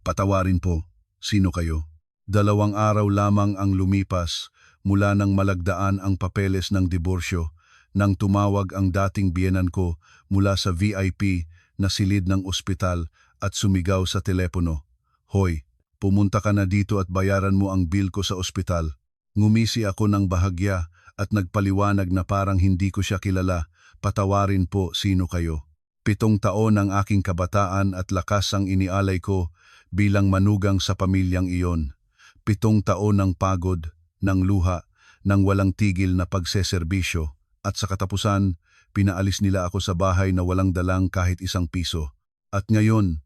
Patawarin po, sino kayo? 2 araw lamang ang lumipas mula nang malagdaan ang papeles ng diborsyo nang tumawag ang dating biyenan ko mula sa VIP na silid ng ospital at sumigaw sa telepono. Hoy, pumunta ka na dito at bayaran mo ang bill ko sa ospital. Ngumisi ako ng bahagya at nagpaliwanag na parang hindi ko siya kilala. Patawarin po, sino kayo? 7 taon ang aking kabataan at lakas ang inialay ko bilang manugang sa pamilyang iyon. 7 taon ng pagod, ng luha, ng walang tigil na pagseserbisyo, at sa katapusan, pinaalis nila ako sa bahay na walang dalang kahit 1 piso. At ngayon,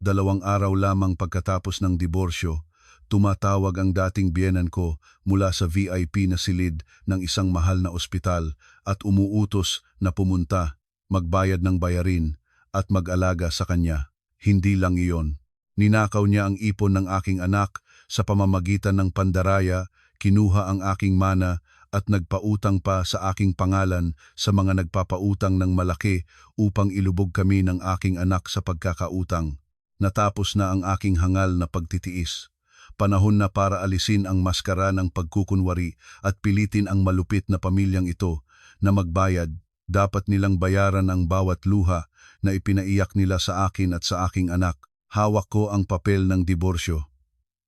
2 araw lamang pagkatapos ng diborsyo, tumatawag ang dating biyenan ko mula sa VIP na silid ng isang mahal na ospital at umuutos na pumunta, magbayad ng bayarin at mag-alaga sa kanya. Hindi lang iyon. Ninakaw niya ang ipon ng aking anak sa pamamagitan ng pandaraya, kinuha ang aking mana at nagpautang pa sa aking pangalan sa mga nagpapautang ng malaki upang ilubog kami ng aking anak sa pagkakautang. Natapos na ang aking hangal na pagtitiis. Panahon na para alisin ang maskara ng pagkukunwari at pilitin ang malupit na pamilyang ito na magbayad. Dapat nilang bayaran ang bawat luha na ipinaiyak nila sa akin at sa aking anak. Hawak ko ang papel ng diborsyo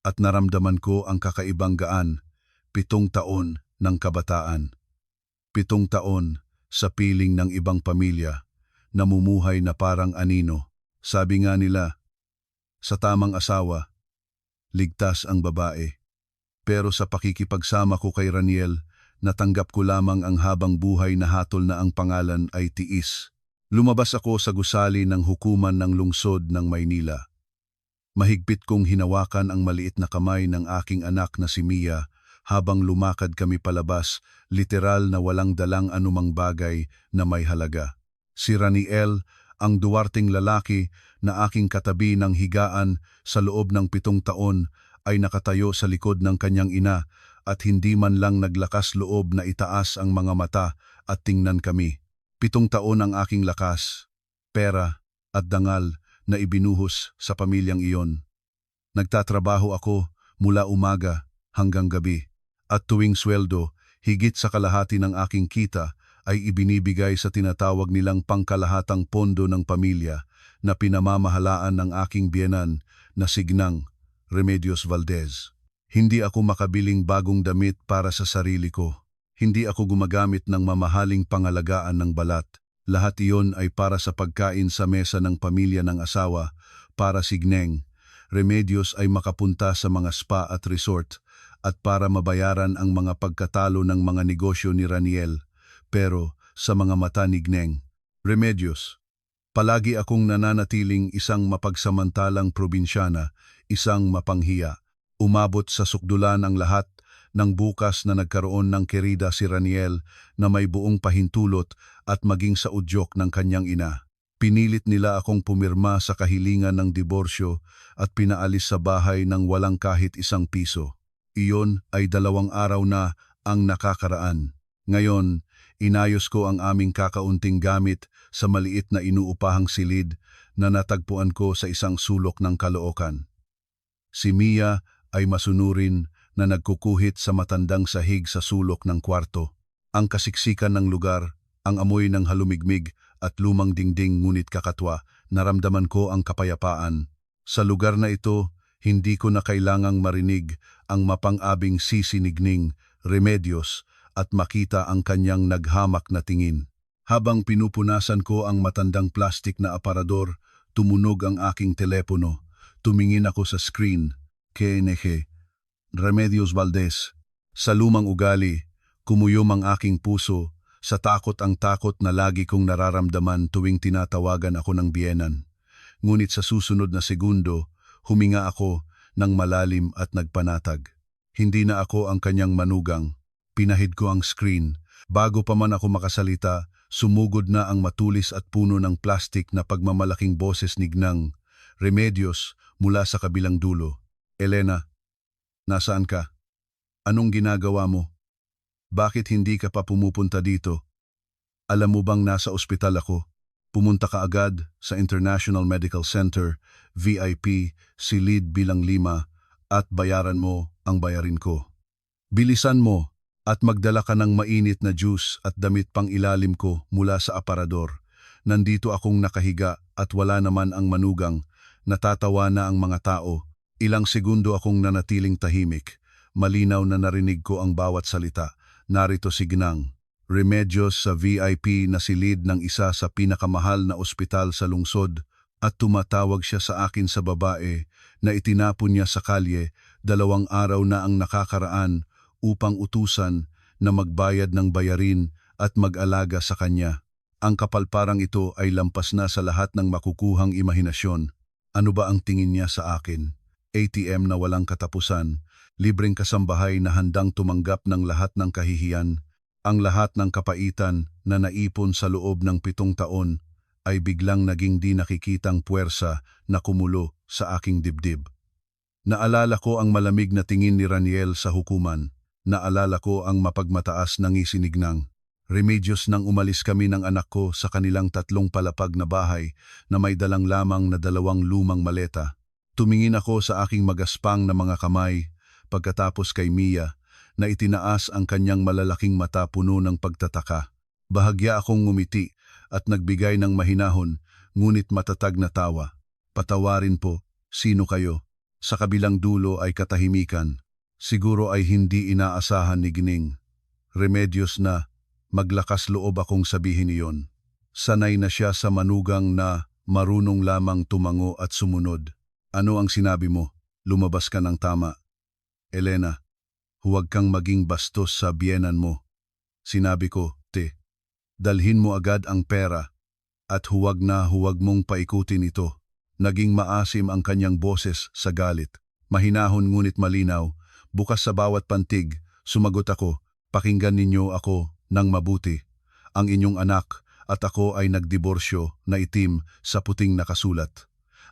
at naramdaman ko ang kakaibang gaan. 7 taon ng kabataan. 7 taon sa piling ng ibang pamilya, namumuhay na parang anino. Sabi nga nila, sa tamang asawa, ligtas ang babae. Pero sa pakikipagsama ko kay Raniel, natanggap ko lamang ang habang buhay na hatol na ang pangalan ay tiis. Lumabas ako sa gusali ng hukuman ng lungsod ng Maynila. Mahigpit kong hinawakan ang maliit na kamay ng aking anak na si Mia habang lumakad kami palabas, literal na walang dalang anumang bagay na may halaga. Si Raniel, ang duwarteng lalaki na aking katabi ng higaan sa loob ng 7 taon, ay nakatayo sa likod ng kanyang ina at hindi man lang naglakas loob na itaas ang mga mata at tingnan kami. 7 taon ang aking lakas, pera at dangal na ibinuhos sa pamilyang iyon. Nagtatrabaho ako mula umaga hanggang gabi at tuwing sweldo, higit sa kalahati ng aking kita ay ibinibigay sa tinatawag nilang pangkalahatang pondo ng pamilya na pinamamahalaan ng aking biyenan na Signang Remedios Valdez. Hindi ako makabiling bagong damit para sa sarili ko. Hindi ako gumagamit ng mamahaling pangalagaan ng balat. Lahat iyon ay para sa pagkain sa mesa ng pamilya ng asawa, para Signeng Remedios ay makapunta sa mga spa at resort at para mabayaran ang mga pagkatalo ng mga negosyo ni Raniel. Pero sa mga mata ni Gneng Remedios, palagi akong nananatiling isang mapagsamantalang probinsyana, isang mapanghiya. Umabot sa sukdulan ang lahat nang bukas na nagkaroon ng kerida si Raniel na may buong pahintulot at maging sa udyok ng kanyang ina. Pinilit nila akong pumirma sa kahilingan ng diborsyo at pinaalis sa bahay ng walang kahit 1 piso. Iyon ay 2 araw na ang nakakaraan. Ngayon, inayos ko ang aming kakaunting gamit sa maliit na inuupahang silid na natagpuan ko sa isang sulok ng Caloocan. Si Mia ay masunurin na nagkukuhit sa matandang sahig sa sulok ng kwarto. Ang kasiksikan ng lugar, ang amoy ng halumigmig at lumang dingding ngunit kakatwa, naramdaman ko ang kapayapaan. Sa lugar na ito, hindi ko na kailangang marinig ang mapang-abing sisinigning Remedios at makita ang kanyang naghamak na tingin. Habang pinupunasan ko ang matandang plastik na aparador, tumunog ang aking telepono. Tumingin ako sa screen. KNG Remedios Valdez. Sa lumang ugali, kumuyom ang aking puso sa takot ang takot na lagi kong nararamdaman tuwing tinatawagan ako ng biyenan. Ngunit sa susunod na segundo, huminga ako ng malalim at nagpanatag. Hindi na ako ang kanyang manugang. Pinahid ko ang screen. Bago pa man ako makasalita, sumugod na ang matulis at puno ng plastik na pagmamalaking boses ni Gnang Remedios mula sa kabilang dulo. Elena, nasaan ka? Anong ginagawa mo? Bakit hindi ka pa pumupunta dito? Alam mo bang nasa ospital ako? Pumunta ka agad sa International Medical Center, VIP, silid bilang 5, at bayaran mo ang bayarin ko. Bilisan mo at magdala ka ng mainit na juice at damit pang ilalim ko mula sa aparador. Nandito akong nakahiga at wala naman ang manugang. Natatawa na ang mga tao. Ilang segundo akong nanatiling tahimik. Malinaw na narinig ko ang bawat salita. Narito si Ginang. Remedios sa VIP na silid ng isa sa pinakamahal na ospital sa lungsod at tumatawag siya sa akin sa babae na itinapon niya sa kalye 2 araw na ang nakakaraan upang utusan na magbayad ng bayarin at mag-alaga sa kanya. Ang kapalparang ito ay lampas na sa lahat ng makukuhang imahinasyon. Ano ba ang tingin niya sa akin? ATM na walang katapusan, libreng kasambahay na handang tumanggap ng lahat ng kahihiyan. Ang lahat ng kapaitan na naipon sa loob ng 7 taon ay biglang naging di nakikitang puwersa na kumulo sa aking dibdib. Naalala ko ang malamig na tingin ni Raniel sa hukuman. Naalala ko ang mapagmataas na ngisi ni Ginang. Remedios nang umalis kami ng anak ko sa kanilang 3 palapag na bahay na may dalang lamang na 2 lumang maleta. Tumingin ako sa aking magaspang na mga kamay pagkatapos kay Mia na itinaas ang kanyang malalaking mata puno ng pagtataka. Bahagya akong ngumiti at nagbigay ng mahinahon ngunit matatag na tawa. Patawarin po, sino kayo? Sa kabilang dulo ay katahimikan. Siguro ay hindi inaasahan ni Gining. Remedios na maglakas loob akong sabihin iyon. Sanay na siya sa manugang na marunong lamang tumango at sumunod. Ano ang sinabi mo? Lumabas ka ng tama. Elena, huwag kang maging bastos sa biyenan mo. Sinabi ko, dalhin mo agad ang pera at huwag mong paikutin ito. Naging maasim ang kanyang boses sa galit. Mahinahon ngunit malinaw, bukas sa bawat pantig, sumagot ako, pakinggan ninyo ako ng mabuti. Ang inyong anak at ako ay nagdiborsyo na itim sa puting nakasulat.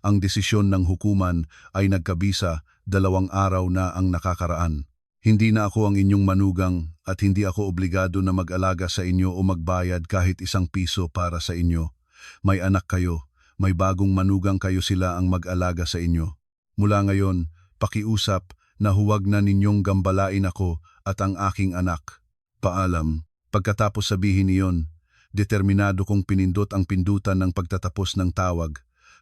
Ang desisyon ng hukuman ay nagkabisa 2 araw na ang nakakaraan. Hindi na ako ang inyong manugang at hindi ako obligado na mag-alaga sa inyo o magbayad kahit 1 piso para sa inyo. May anak kayo, may bagong manugang kayo, sila ang mag-alaga sa inyo. Mula ngayon, pakiusap na huwag na ninyong gambalain ako at ang aking anak. Paalam. Pagkatapos sabihin niyon, determinado kong pinindot ang pindutan ng pagtatapos ng tawag.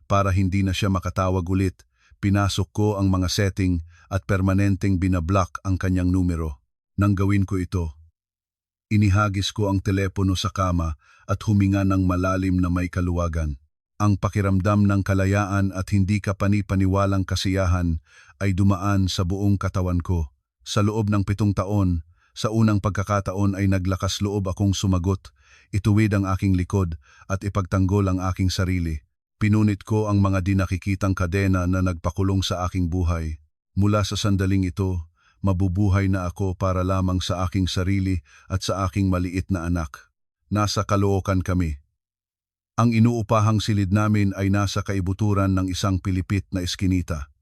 Para hindi na siya makatawag ulit, pinasok ko ang mga setting at permanenteng binablock ang kanyang numero. Nang gawin ko ito, inihagis ko ang telepono sa kama at huminga ng malalim na may kaluwagan. Ang pakiramdam ng kalayaan at hindi kapani-paniwalang kasiyahan ay dumaan sa buong katawan ko. Sa loob ng 7 taon, sa unang pagkakataon ay naglakas loob akong sumagot, ituwid ang aking likod at ipagtanggol ang aking sarili. Pinunit ko ang mga di nakikitang kadena na nagpakulong sa aking buhay. Mula sa sandaling ito, mabubuhay na ako para lamang sa aking sarili at sa aking maliit na anak. Nasa Caloocan kami. Ang inuupahang silid namin ay nasa kaibuturan ng isang pilipit na eskinita.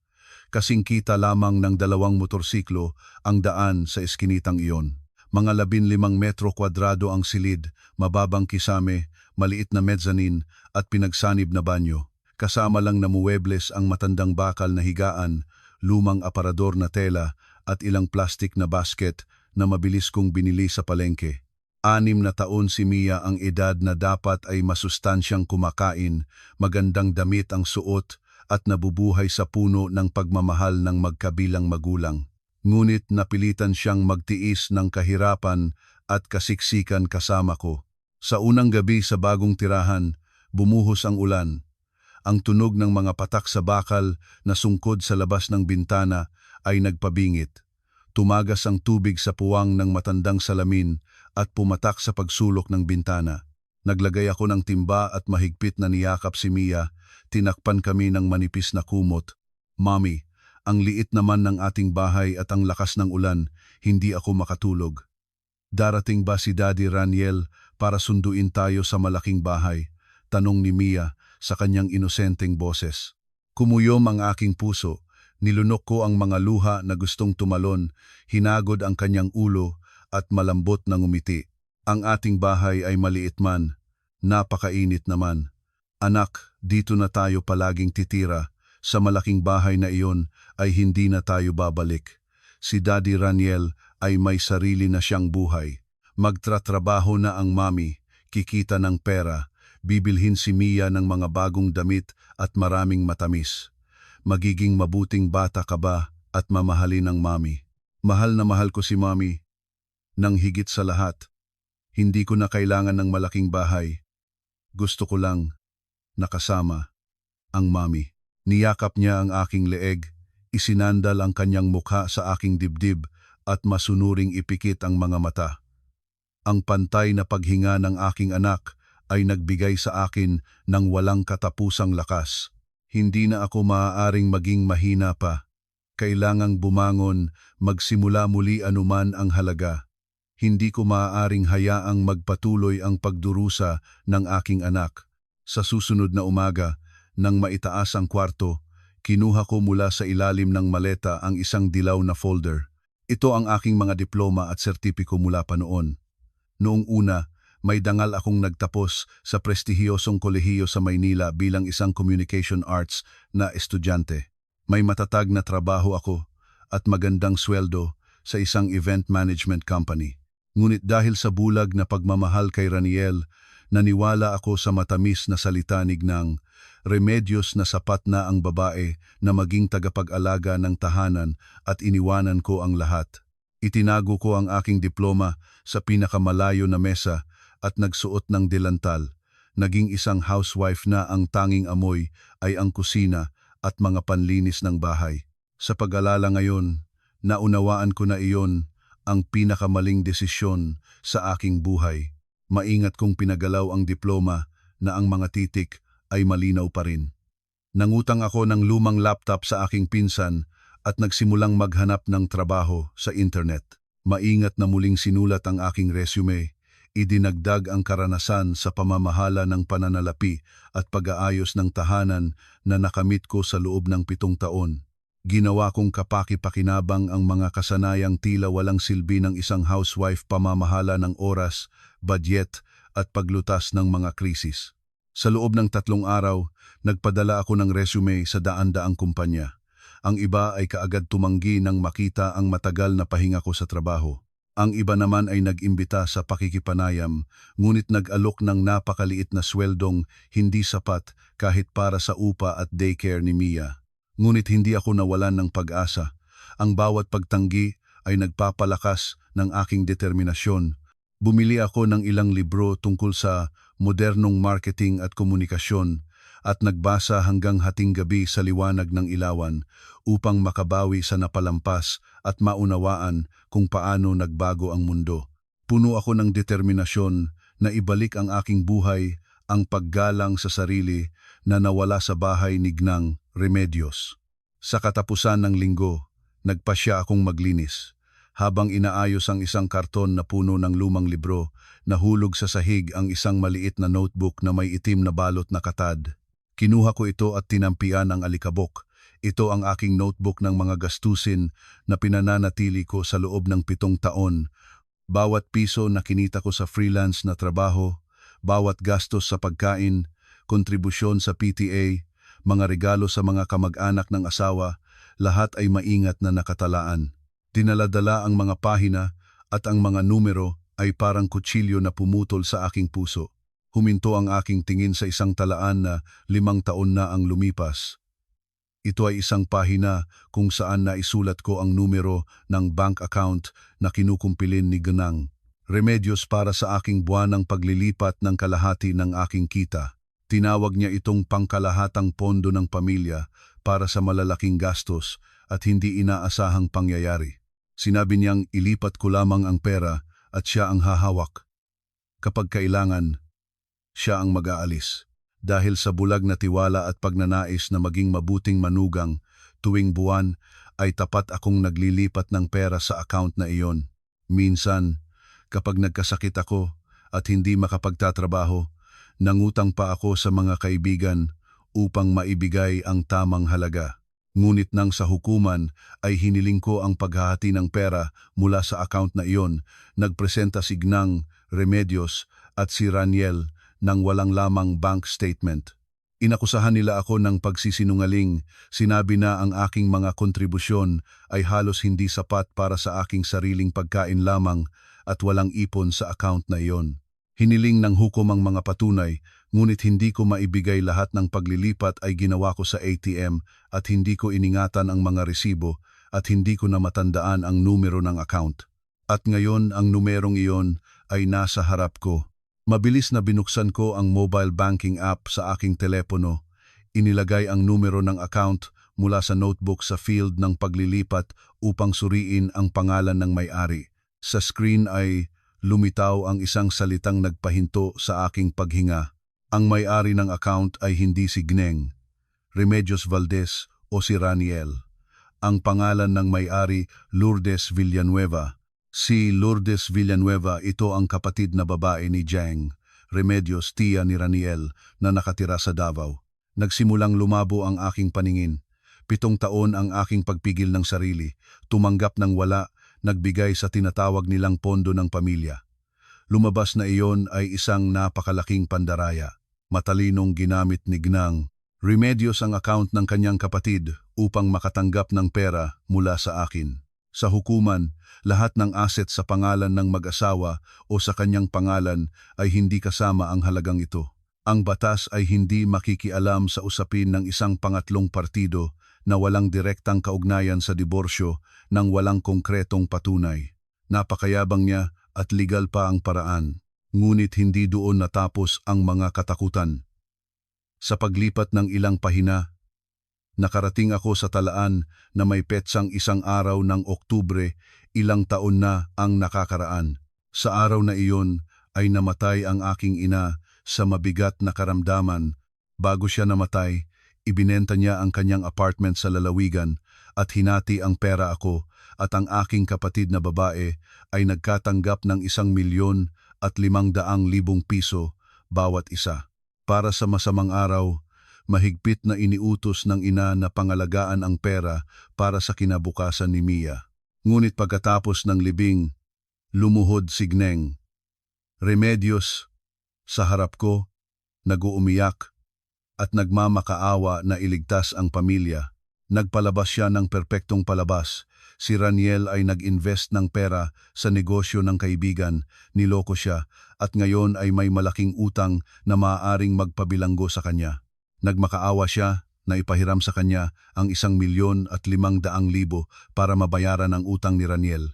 Kasing kita lamang ng 2 motorsiklo ang daan sa eskinitang iyon. Mga 15 metro kwadrado ang silid, mababang kisame, maliit na mezzanine at pinagsanib na banyo. Kasama lang na muwebles ang matandang bakal na higaan, lumang aparador na tela at ilang plastik na basket na mabilis kong binili sa palengke. 6 na taon si Mia ang edad na dapat ay masustansyang kumakain, magandang damit ang suot at nabubuhay sa puno ng pagmamahal ng magkabilang magulang. Ngunit napilitan siyang magtiis ng kahirapan at kasiksikan kasama ko. Sa unang gabi sa bagong tirahan, bumuhos ang ulan. Ang tunog ng mga patak sa bakal na sungkod sa labas ng bintana ay nagpabingit. Tumagas ang tubig sa puwang ng matandang salamin at pumatak sa pagsulok ng bintana. Naglagay ako ng timba at mahigpit na niyakap si Mia. Tinakpan kami ng manipis na kumot. Mommy, ang liit naman ng ating bahay at ang lakas ng ulan, hindi ako makatulog. Darating ba si Daddy Raniel para sunduin tayo sa malaking bahay? Tanong ni Mia sa kanyang inosenteng boses. Kumuyom ang aking puso. Nilunok ko ang mga luha na gustong tumalon, hinagod ang kanyang ulo at malambot na ngumiti. Ang ating bahay ay maliit man, napakainit naman. Anak, dito na tayo palaging titira. Sa malaking bahay na iyon ay hindi na tayo babalik. Si Daddy Raniel ay may sarili na siyang buhay. Magtratrabaho na ang mami, kikita ng pera, bibilhin si Mia ng mga bagong damit at maraming matamis. Magiging mabuting bata ka ba at mamahalin ng mami? Mahal na mahal ko si mami. Nang higit sa lahat, hindi ko na kailangan ng malaking bahay. Gusto ko lang nakasama ang mami. Niyakap niya ang aking leeg, isinandal ang kanyang mukha sa aking dibdib at masunuring ipikit ang mga mata. Ang pantay na paghinga ng aking anak ay nagbigay sa akin ng walang katapusang lakas. Hindi na ako maaaring maging mahina pa. Kailangang bumangon, magsimula muli anuman ang halaga. Hindi ko maaaring hayaang magpatuloy ang pagdurusa ng aking anak. Sa susunod na umaga, nang maitaas ang kwarto, kinuha ko mula sa ilalim ng maleta ang isang dilaw na folder. Ito ang aking mga diploma at sertipiko mula pa noon. Noong una, may dangal akong nagtapos sa prestihiyosong kolehiyo sa Maynila bilang isang communication arts na estudyante. May matatag na trabaho ako at magandang sweldo sa isang event management company. Ngunit dahil sa bulag na pagmamahal kay Raniel, naniwala ako sa matamis na salita ni Gnang, remedyos na sapat na ang babae na maging tagapag-alaga ng tahanan at iniwanan ko ang lahat. Itinago ko ang aking diploma sa pinakamalayo na mesa at nagsuot ng delantal. Naging isang housewife na ang tanging amoy ay ang kusina at mga panlinis ng bahay. Sa pag-alala ngayon, naunawaan ko na iyon ang pinakamaling desisyon sa aking buhay. Maingat kong pinagalaw ang diploma na ang mga titik ay malinaw pa rin. Nangutang ako ng lumang laptop sa aking pinsan at nagsimulang maghanap ng trabaho sa internet. Maingat na muling sinulat ang aking resume, idinagdag ang karanasan sa pamamahala ng pananalapi at pag-aayos ng tahanan na nakamit ko sa loob ng 7 taon. Ginawa kong kapaki-pakinabang ang mga kasanayang tila walang silbi ng isang housewife, pamamahala ng oras, budget at paglutas ng mga krisis. Sa loob ng 3 araw, nagpadala ako ng resume sa daan-daang kumpanya. Ang iba ay kaagad tumanggi nang makita ang matagal na pahinga ko sa trabaho. Ang iba naman ay nag-imbita sa pakikipanayam, ngunit nag-alok ng napakaliit na sweldong hindi sapat kahit para sa upa at daycare ni Mia. Ngunit hindi ako nawalan ng pag-asa. Ang bawat pagtanggi ay nagpapalakas ng aking determinasyon. Bumili ako ng ilang libro tungkol sa modernong marketing at komunikasyon at nagbasa hanggang hating gabi sa liwanag ng ilawan upang makabawi sa napalampas at maunawaan kung paano nagbago ang mundo. Puno ako ng determinasyon na ibalik ang aking buhay, ang paggalang sa sarili na nawala sa bahay ni Gnang Remedios. Sa katapusan ng linggo, nagpasya akong maglinis. Habang inaayos ang isang karton na puno ng lumang libro, nahulog sa sahig ang isang maliit na notebook na may itim na balot na katad. Kinuha ko ito at tinampian ang alikabok. Ito ang aking notebook ng mga gastusin na pinananatili ko sa loob ng 7 taon. Bawat piso na kinita ko sa freelance na trabaho, bawat gastos sa pagkain, kontribusyon sa PTA, mga regalo sa mga kamag-anak ng asawa, lahat ay maingat na nakatalaan. Dinaladala ang mga pahina at ang mga numero ay parang kutsilyo na pumutol sa aking puso. Huminto ang aking tingin sa isang talaan na 5 taon na ang lumipas. Ito ay isang pahina kung saan naisulat ko ang numero ng bank account na kinukumpilin ni Gnang Remedios para sa aking buwanang paglilipat ng kalahati ng aking kita. Tinawag niya itong pangkalahatang pondo ng pamilya para sa malalaking gastos at hindi inaasahang pangyayari. Sinabi niyang ilipat ko lamang ang pera at siya ang hahawak. Kapag kailangan, siya ang mag-aalis. Dahil sa bulag na tiwala at pagnanais na maging mabuting manugang, tuwing buwan ay tapat akong naglilipat ng pera sa account na iyon. Minsan, kapag nagkasakit ako at hindi makapagtatrabaho, nangutang pa ako sa mga kaibigan upang maibigay ang tamang halaga. Ngunit nang sa hukuman ay hiniling ko ang paghahati ng pera mula sa account na iyon, nagpresenta si Gnang Remedios at si Raniel ng walang lamang bank statement. Inakusahan nila ako ng pagsisinungaling, sinabi na ang aking mga kontribusyon ay halos hindi sapat para sa aking sariling pagkain lamang at walang ipon sa account na iyon. Hiniling ng hukom ang mga patunay, ngunit hindi ko maibigay lahat ng paglilipat ay ginawa ko sa ATM at hindi ko iningatan ang mga resibo at hindi ko na matandaan ang numero ng account. At ngayon ang numerong iyon ay nasa harap ko. Mabilis na binuksan ko ang mobile banking app sa aking telepono. Inilagay ang numero ng account mula sa notebook sa field ng paglilipat upang suriin ang pangalan ng may-ari. Sa screen ay lumitaw ang isang salitang nagpahinto sa aking paghinga. Ang may-ari ng account ay hindi si Gneng, Remedios Valdez o si Raniel. Ang pangalan ng may-ari, Lourdes Villanueva. Si Lourdes Villanueva, ito ang kapatid na babae ni Jeng, Remedios, tiya ni Raniel, na nakatira sa Davao. Nagsimulang lumabo ang aking paningin. 7 taon ang aking pagpigil ng sarili, tumanggap ng wala, nagbigay sa tinatawag nilang pondo ng pamilya. Lumabas na iyon ay isang napakalaking pandaraya. Matalinong ginamit ni Gnang Remedios ang account ng kanyang kapatid upang makatanggap ng pera mula sa akin. Sa hukuman, lahat ng asset sa pangalan ng mag-asawa o sa kanyang pangalan ay hindi kasama ang halagang ito. Ang batas ay hindi makikialam sa usapin ng isang pangatlong partido na walang direktang kaugnayan sa diborsyo nang walang konkretong patunay. Napakayabang niya at legal pa ang paraan, ngunit hindi doon natapos ang mga katakutan. Sa paglipat ng ilang pahina, nakarating ako sa talaan na may petsang 1 araw ng Oktubre, ilang taon na ang nakakaraan. Sa araw na iyon ay namatay ang aking ina sa mabigat na karamdaman. Bago siya namatay, ibinenta niya ang kanyang apartment sa lalawigan at hinati ang pera ako at ang aking kapatid na babae ay nagkatanggap ng 1,500,000 piso bawat isa. Para sa masamang araw, mahigpit na iniutos ng ina na pangalagaan ang pera para sa kinabukasan ni Mia. Ngunit pagkatapos ng libing, lumuhod si Gneng Remedios sa harap ko, nag-uumiyak at nagmamakaawa na iligtas ang pamilya. Nagpalabas siya ng perpektong palabas. Si Raniel ay nag-invest ng pera sa negosyo ng kaibigan, niloko siya at ngayon ay may malaking utang na maaaring magpabilanggo sa kanya. Nagmakaawa siya na ipahiram sa kanya ang 1,500,000 para mabayaran ang utang ni Raniel.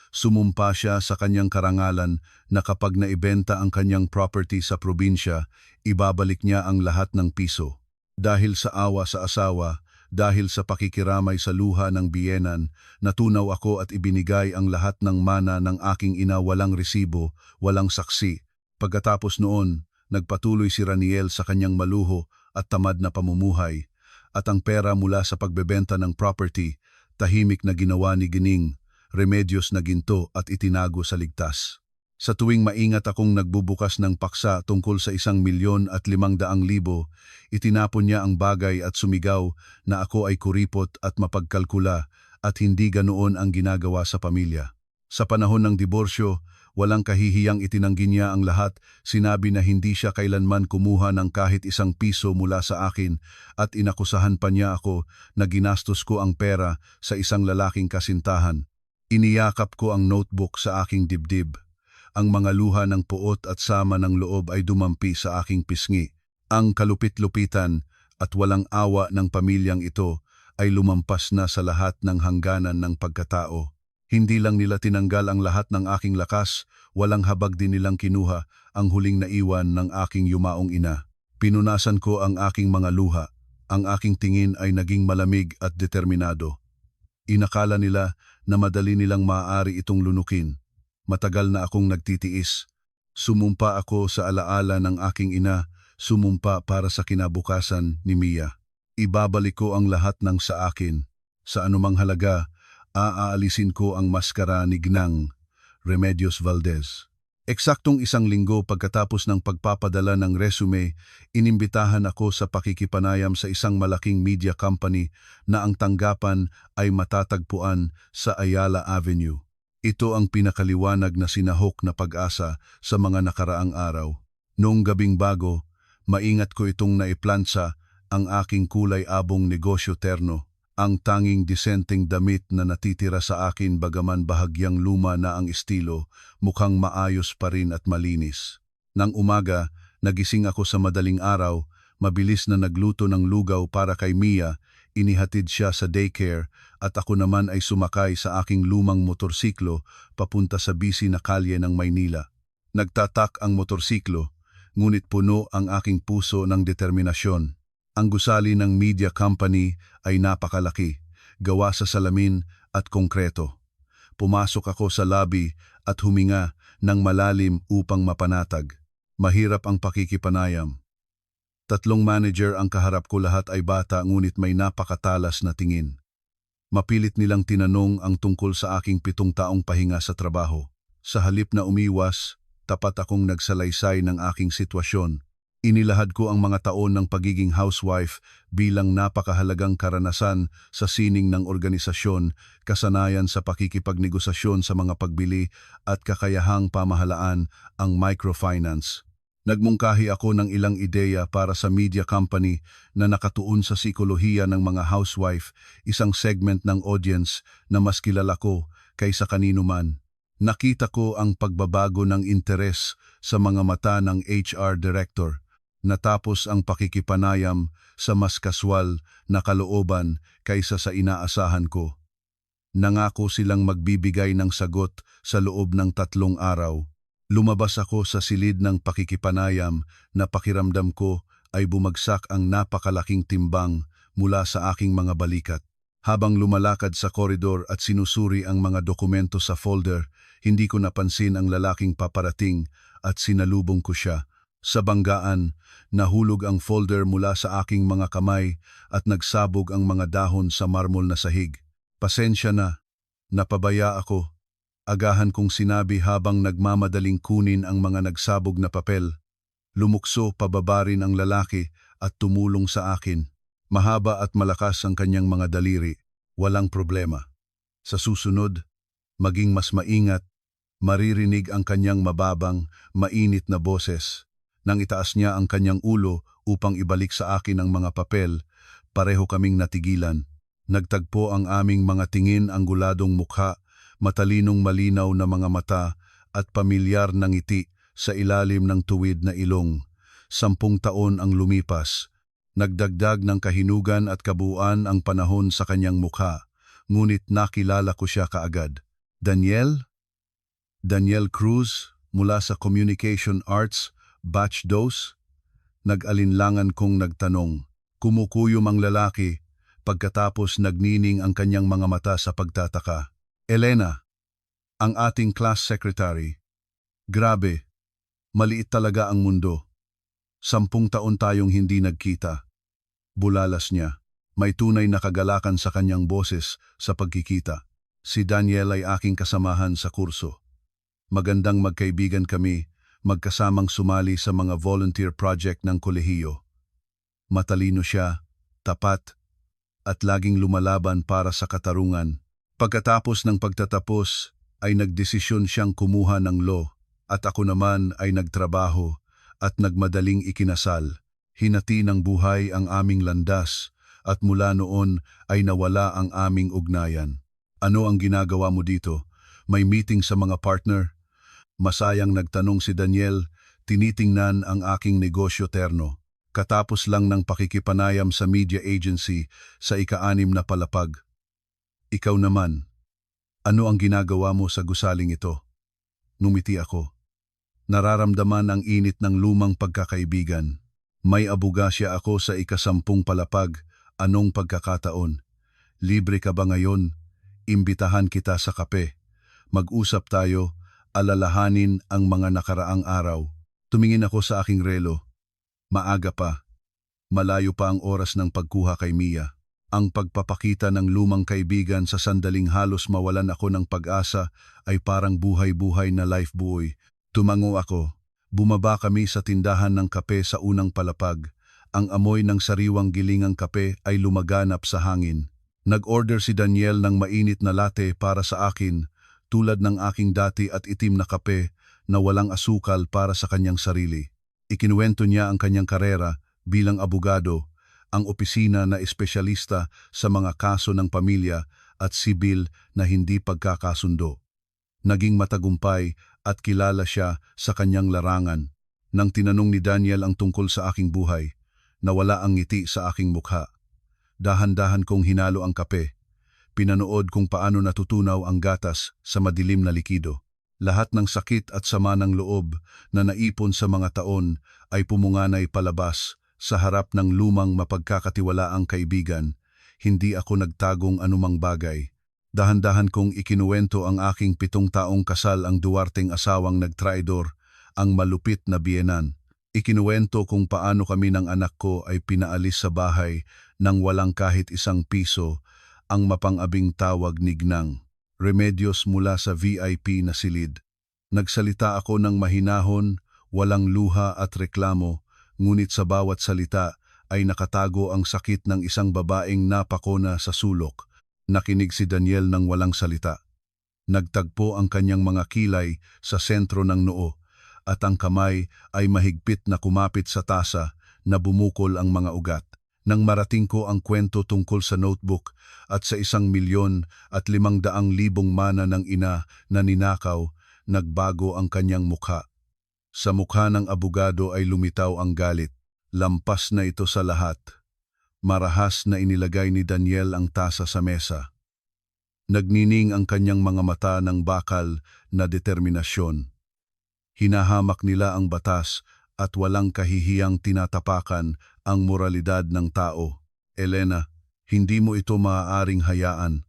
Sumumpa siya sa kanyang karangalan na kapag naibenta ang kanyang property sa probinsya, ibabalik niya ang lahat ng piso. Dahil sa awa sa asawa, dahil sa pakikiramay sa luha ng biyenan, natunaw ako at ibinigay ang lahat ng mana ng aking ina walang resibo, walang saksi. Pagkatapos noon, nagpatuloy si Raniel sa kanyang maluho at tamad na pamumuhay, at ang pera mula sa pagbebenta ng property, tahimik na ginawa ni Gneng Remedios na ginto at itinago sa ligtas. Sa tuwing maingat akong nagbubukas ng paksa tungkol sa 1,500,000, itinapon niya ang bagay at sumigaw na ako ay kuripot at mapagkalkula at hindi ganoon ang ginagawa sa pamilya. Sa panahon ng diborsyo, walang kahihiyang itinanggi niya ang lahat, sinabi na hindi siya kailanman kumuha ng kahit 1 piso mula sa akin at inakusahan pa niya ako na ginastos ko ang pera sa isang lalaking kasintahan. Iniyakap ko ang notebook sa aking dibdib. Ang mga luha ng puot at sama ng loob ay dumampi sa aking pisngi. Ang kalupit-lupitan at walang awa ng pamilyang ito ay lumampas na sa lahat ng hangganan ng pagkatao. Hindi lang nila tinanggal ang lahat ng aking lakas, walang habag din nilang kinuha ang huling naiwan ng aking yumaong ina. Pinunasan ko ang aking mga luha. Ang aking tingin ay naging malamig at determinado. Inakala nila na madali nilang maaari itong lunukin. Matagal na akong nagtitiis. Sumumpa ako sa alaala ng aking ina, sumumpa para sa kinabukasan ni Mia. Ibabalik ko ang lahat ng sa akin. Sa anumang halaga, aalisin ko ang maskara ni Gnang Remedios Valdez. Eksaktong 1 linggo pagkatapos ng pagpapadala ng resume, inimbitahan ako sa pakikipanayam sa isang malaking media company na ang tanggapan ay matatagpuan sa Ayala Avenue. Ito ang pinakaliwanag na sinahok na pag-asa sa mga nakaraang araw. Noong gabing bago, Maingat ko itong naiplansa ang aking kulay abong negosyo terno. Ang tanging disenteng damit na natitira sa akin bagaman bahagyang luma na ang estilo, mukhang maayos pa rin at malinis. Nang umaga, nagising ako sa madaling araw, mabilis na nagluto ng lugaw para kay Mia, inihatid siya sa daycare at ako naman ay sumakay sa aking lumang motorsiklo papunta sa busy na kalye ng Maynila. Nagtatak ang motorsiklo, ngunit puno ang aking puso ng determinasyon. Ang gusali ng media company ay napakalaki, gawa sa salamin at konkreto. Pumasok ako sa lobby at huminga ng malalim upang mapanatag. Mahirap ang pakikipanayam. 3 manager ang kaharap ko, lahat ay bata ngunit may napakatalas na tingin. Mapilit nilang tinanong ang tungkol sa aking 7 taong pahinga sa trabaho. Sa halip na umiwas, tapat akong nagsalaysay ng aking sitwasyon. Inilahad ko ang mga taon ng pagiging housewife bilang napakahalagang karanasan sa sining ng organisasyon, kasanayan sa pakikipagnegosasyon sa mga pagbili at kakayahang pamahalaan ang microfinance. Nagmungkahi ako ng ilang ideya para sa media company na nakatuon sa psikolohiya ng mga housewife, isang segment ng audience na mas kilala ko kaysa kanino man. Nakita ko ang pagbabago ng interes sa mga mata ng HR director. Natapos ang pakikipanayam sa mas kaswal na kalooban kaysa sa inaasahan ko. Nangako silang magbibigay ng sagot sa loob ng 3 araw. Lumabas ako sa silid ng pakikipanayam na pakiramdam ko ay bumagsak ang napakalaking timbang mula sa aking mga balikat. Habang lumalakad sa koridor at sinusuri ang mga dokumento sa folder, hindi ko napansin ang lalaking paparating at sinalubong ko siya. Sa banggaan, nahulog ang folder mula sa aking mga kamay at nagsabog ang mga dahon sa marmol na sahig. Pasensya na, napabaya ako. Agahan kong sinabi habang nagmamadaling kunin ang mga nagsabog na papel. Lumukso pababa rin ang lalaki at tumulong sa akin. Mahaba at malakas ang kanyang mga daliri. Walang problema. Sa susunod, maging mas maingat, maririnig ang kanyang mababang, mainit na boses. Nang itaas niya ang kanyang ulo upang ibalik sa akin ang mga papel, pareho kaming natigilan. Nagtagpo ang aming mga tingin, ang guladong mukha, matalinong malinaw na mga mata at pamilyar na ngiti sa ilalim ng tuwid na ilong. 10 taon ang lumipas. Nagdagdag ng kahinugan at kabuuan ang panahon sa kanyang mukha, ngunit nakilala ko siya kaagad. Daniel? Daniel Cruz, mula sa Communication Arts, Batch Dose? Nag-alinlangan kong nagtanong. Kumukuyom ang lalaki, pagkatapos nagnining ang kanyang mga mata sa pagtataka. Elena, ang ating class secretary. Grabe, maliit talaga ang mundo. 10 taon tayong hindi nagkita. Bulalas niya. May tunay na kagalakan sa kanyang boses sa pagkikita. Si Daniel ay aking kasamahan sa kurso. Magandang magkaibigan kami, magkasamang sumali sa mga volunteer project ng kolehiyo. Matalino siya, tapat, at laging lumalaban para sa katarungan. Pagkatapos ng pagtatapos, ay nagdesisyon siyang kumuha ng law, at ako naman ay nagtrabaho at nagmadaling ikinasal. Hinati ng buhay ang aming landas, at mula noon ay nawala ang aming ugnayan. Ano ang ginagawa mo dito? May meeting sa mga partner? Masayang nagtanong si Daniel, tinitingnan ang aking negosyo terno. Katapos lang ng pakikipanayam sa media agency sa ika-6 na palapag. Ikaw naman, ano ang ginagawa mo sa gusaling ito? Numiti ako. Nararamdaman ang init ng lumang pagkakaibigan. May abugasya ako sa ika-10 palapag. Anong pagkakataon? Libre ka ba ngayon? Imbitahan kita sa kape. Mag-usap tayo, alalahanin ang mga nakaraang araw. Tumingin ako sa aking relo. Maaga pa. Malayo pa ang oras ng pagkuha kay Mia. Ang pagpapakita ng lumang kaibigan sa sandaling halos mawalan ako ng pag-asa ay parang buhay-buhay na life buoy. Tumango ako. Bumaba kami sa tindahan ng kape sa unang palapag. Ang amoy ng sariwang gilingang kape ay lumaganap sa hangin. Nag-order si Daniel ng mainit na latte para sa akin, tulad ng aking dati at itim na kape na walang asukal para sa kanyang sarili. Ikinuwento niya ang kanyang karera bilang abogado, ang opisina na espesyalista sa mga kaso ng pamilya at sibil na hindi pagkakasundo. Naging matagumpay at kilala siya sa kanyang larangan. Nang tinanong ni Daniel ang tungkol sa aking buhay, nawala ang ngiti sa aking mukha. Dahan-dahan kong hinalo ang kape. Pinanood kung paano natutunaw ang gatas sa madilim na likido. Lahat ng sakit at sama ng loob na naipon sa mga taon ay pumunganay palabas sa harap ng lumang mapagkakatiwalaang kaibigan. Hindi ako nagtagong anumang bagay. Dahan-dahan kong ikinuwento ang aking 7 taong kasal ang duwarteng asawang nagtraidor, ang malupit na biyenan. Ikinuwento kung paano kami ng anak ko ay pinaalis sa bahay nang walang kahit isang piso, ang mapang-abing tawag ni Gnang. Remedios mula sa VIP na silid. Nagsalita ako ng mahinahon, walang luha at reklamo, ngunit sa bawat salita ay nakatago ang sakit ng isang babaeng napakona sa sulok. Nakinig si Daniel ng walang salita. Nagtagpo ang kanyang mga kilay sa sentro ng noo, at ang kamay ay mahigpit na kumapit sa tasa na bumukol ang mga ugat. Nang marating ko ang kwento tungkol sa notebook at sa 1,500,000 mana ng ina na ninakaw, nagbago ang kanyang mukha. Sa mukha ng abogado ay lumitaw ang galit. Lampas na ito sa lahat. Marahas na inilagay ni Daniel ang tasa sa mesa. Nagnining ang kanyang mga mata ng bakal na determinasyon. Hinahamak nila ang batas at walang kahihiyang tinatapakan ang moralidad ng tao. Elena, hindi mo ito maaaring hayaan.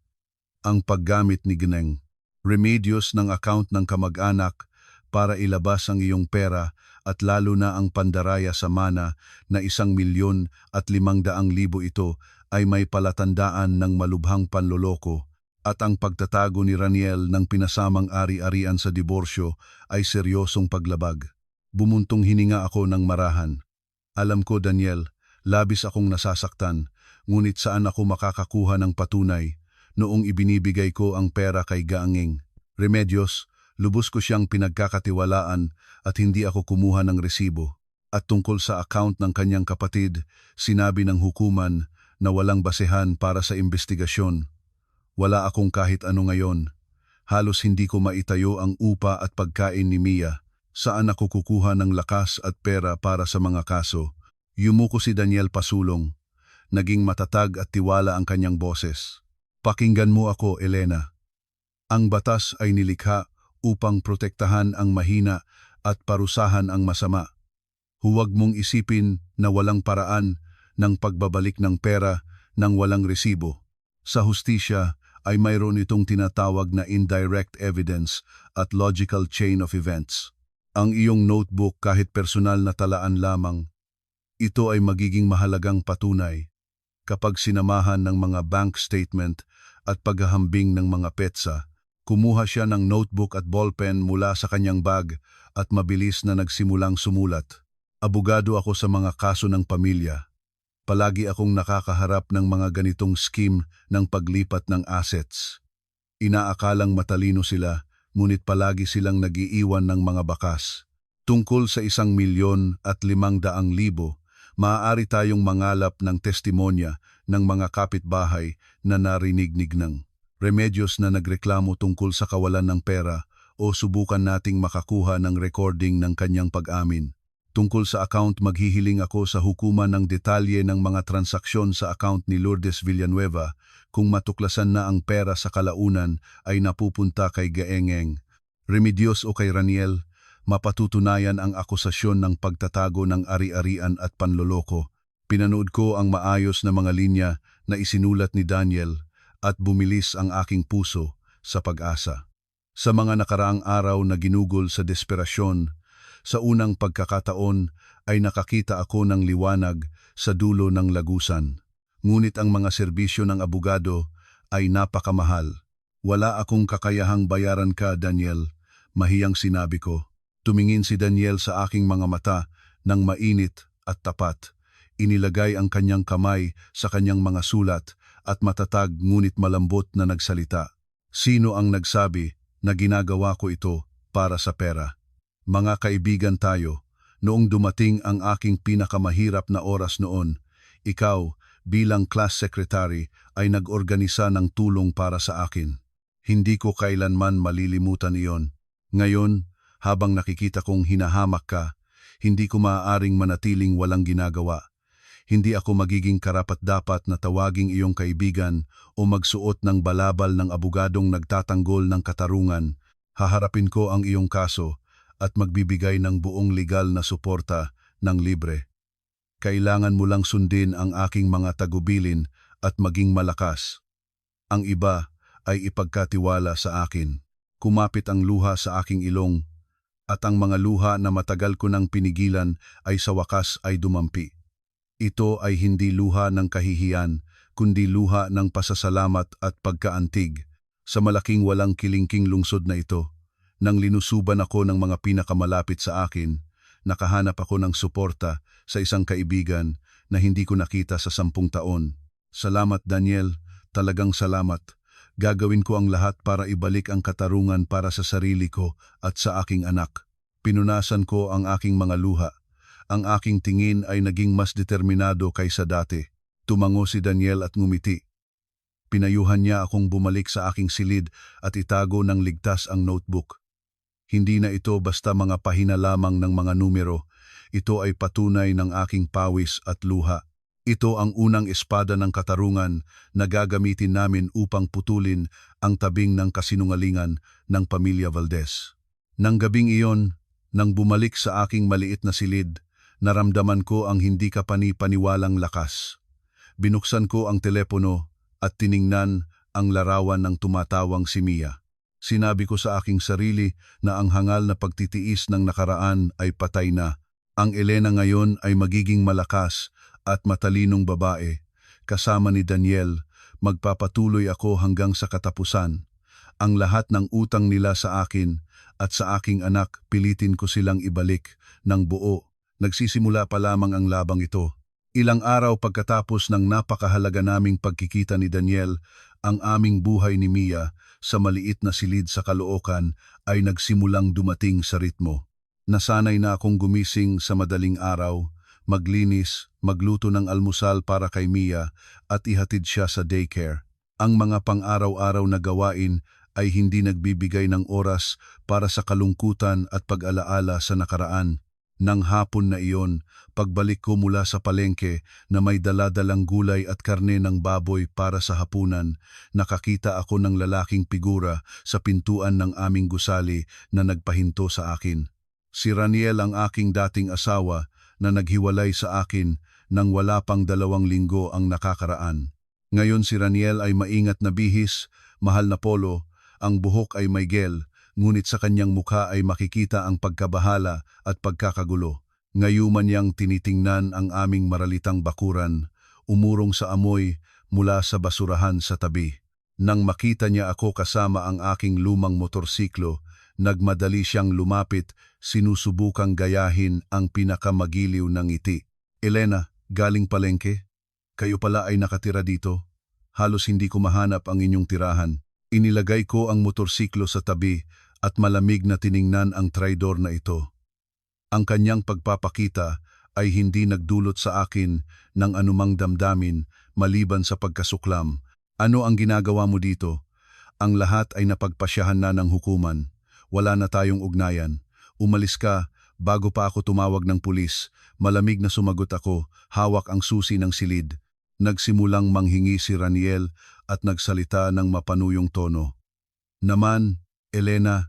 Ang paggamit ni Gnang, Remedios ng account ng kamag-anak para ilabas ang iyong pera at lalo na ang pandaraya sa mana na 1,500,000 ito ay may palatandaan ng malubhang panloloko, at ang pagtatago ni Raniel ng pinasamang ari-arian sa diborsyo ay seryosong paglabag. Bumuntong hininga ako ng marahan. Alam ko, Daniel, labis akong nasasaktan, ngunit saan ako makakakuha ng patunay noong ibinibigay ko ang pera kay Gaanging? Remedios, lubos ko siyang pinagkakatiwalaan at hindi ako kumuha ng resibo. At tungkol sa account ng kanyang kapatid, sinabi ng hukuman na walang basehan para sa investigasyon. Wala akong kahit ano ngayon. Halos hindi ko maitayo ang upa at pagkain ni Mia. Saan ako kukuha ng lakas at pera para sa mga kaso? Yumuko si Daniel pasulong. Naging matatag at tiwala ang kanyang boses. Pakinggan mo ako, Elena. Ang batas ay nilikha upang protektahan ang mahina at parusahan ang masama. Huwag mong isipin na walang paraan ng pagbabalik ng pera nang walang resibo. Sa hustisya ay mayroon itong tinatawag na indirect evidence at logical chain of events. Ang iyong notebook, kahit personal na talaan lamang, ito ay magiging mahalagang patunay. Kapag sinamahan ng mga bank statement at paghahambing ng mga petsa, kumuha siya ng notebook at ballpen mula sa kanyang bag at mabilis na nagsimulang sumulat. Abogado ako sa mga kaso ng pamilya. Palagi akong nakakaharap ng mga ganitong scheme ng paglipat ng assets. Inaakalang matalino sila, ngunit palagi silang nag-iiwan ng mga bakas. Tungkol sa 1,500,000, maaari tayong mangalap ng testimonya ng mga kapitbahay na narinig ni Gnang. Remedios na nagreklamo tungkol sa kawalan ng pera, o subukan nating makakuha ng recording ng kanyang pag-amin. Tungkol sa account, maghihiling ako sa hukuman ng detalye ng mga transaksyon sa account ni Lourdes Villanueva kung matuklasan na ang pera sa kalaunan ay napupunta kay Gaengeng. Remedios o kay Raniel, mapatutunayan ang akusasyon ng pagtatago ng ari-arian at panloloko. Pinanood ko ang maayos na mga linya na isinulat ni Daniel at bumilis ang aking puso sa pag-asa. Sa mga nakaraang araw na ginugol sa desperasyon, sa unang pagkakataon ay nakakita ako ng liwanag sa dulo ng lagusan. Ngunit ang mga serbisyo ng abogado ay napakamahal. Wala akong kakayahang bayaran ka, Daniel, mahiyang sinabi ko. Tumingin si Daniel sa aking mga mata ng mainit at tapat. Inilagay ang kanyang kamay sa kanyang mga sulat at matatag ngunit malambot na nagsalita. Sino ang nagsabi na ginagawa ko ito para sa pera? Mga kaibigan tayo, Noong dumating ang aking pinakamahirap na oras noon, ikaw, bilang class secretary, ay nag-organisa ng tulong para sa akin. Hindi ko kailanman malilimutan iyon. Ngayon, habang nakikita kong hinahamak ka, hindi ko maaaring manatiling walang ginagawa. Hindi ako magiging karapat-dapat na tawaging iyong kaibigan o magsuot ng balabal ng abogadong nagtatanggol ng katarungan. Haharapin ko ang iyong kaso at magbibigay ng buong legal na suporta ng libre. Kailangan mo lang sundin ang aking mga tagubilin at maging malakas. Ang iba ay ipagkatiwala sa akin. Kumapit ang luha sa aking ilong at ang mga luha na matagal ko nang pinigilan ay sa wakas ay dumampi. Ito ay hindi luha ng kahihiyan, kundi luha ng pasasalamat at pagkaantig sa malaking walang kilingking lungsod na ito. Nang linusuban ako ng mga pinakamalapit sa akin, nakahanap ako ng suporta sa isang kaibigan na hindi ko nakita sa 10 taon. Salamat Daniel, talagang salamat. Gagawin ko ang lahat para ibalik ang katarungan para sa sarili ko at sa aking anak. Pinunasan ko ang aking mga luha. Ang aking tingin ay naging mas determinado kaysa dati. Tumango si Daniel at ngumiti. Pinayuhan niya akong bumalik sa aking silid at itago ng ligtas ang notebook. Hindi na ito basta mga pahina lamang ng mga numero. Ito ay patunay ng aking pawis at luha. Ito ang unang espada ng katarungan na gagamitin namin upang putulin ang tabing ng kasinungalingan ng pamilya Valdez. Nang gabing iyon, nang bumalik sa aking maliit na silid, naramdaman ko ang hindi kapani-paniwalang lakas. Binuksan ko ang telepono at tiningnan ang larawan ng tumatawang si Mia. Sinabi ko sa aking sarili na ang hangal na pagtitiis ng nakaraan ay patay na. Ang Elena ngayon ay magiging malakas at matalinong babae. Kasama ni Daniel, magpapatuloy ako hanggang sa katapusan. Ang lahat ng utang nila sa akin at sa aking anak pilitin ko silang ibalik ng buo. Nagsisimula pa lamang ang labang ito. Ilang araw pagkatapos ng napakahalaga naming pagkikita ni Daniel, ang aming buhay ni Mia sa maliit na silid sa Caloocan ay nagsimulang dumating sa ritmo. Nasanay na akong gumising sa madaling araw, maglinis, magluto ng almusal para kay Mia at ihatid siya sa daycare. Ang mga pang-araw-araw na gawain ay hindi nagbibigay ng oras para sa kalungkutan at pag-alaala sa nakaraan. Nang hapon na iyon, pagbalik ko mula sa palengke na may daladalang gulay at karne ng baboy para sa hapunan, nakakita ako ng lalaking figura sa pintuan ng aming gusali na nagpahinto sa akin. Si Raniel ang aking dating asawa na naghiwalay sa akin nang wala pang 2 linggo ang nakakaraan. Ngayon si Raniel ay maingat na bihis, mahal na polo, ang buhok ay may gel, ngunit sa kanyang mukha ay makikita ang pagkabahala at pagkakagulo. Ngayuman niyang tinitingnan ang aming maralitang bakuran, umurong sa amoy mula sa basurahan sa tabi. Nang makita niya ako kasama ang aking lumang motorsiklo, nagmadali siyang lumapit, sinusubukang gayahin ang pinakamagiliw ng ngiti. Elena, galing palengke? Kayo pala ay nakatira dito? Halos hindi ko mahanap ang inyong tirahan. Inilagay ko ang motorsiklo sa tabi at malamig na tiningnan ang traidor na ito. Ang kanyang pagpapakita ay hindi nagdulot sa akin ng anumang damdamin maliban sa pagkasuklam. Ano ang ginagawa mo dito? Ang lahat ay napagpasyahan na ng hukuman. Wala na tayong ugnayan. Umalis ka bago pa ako tumawag ng pulis. Malamig na sumagot ako, hawak ang susi ng silid. Nagsimulang manghingi si Raniel at nagsalita ng mapanuyong tono. Naman, Elena,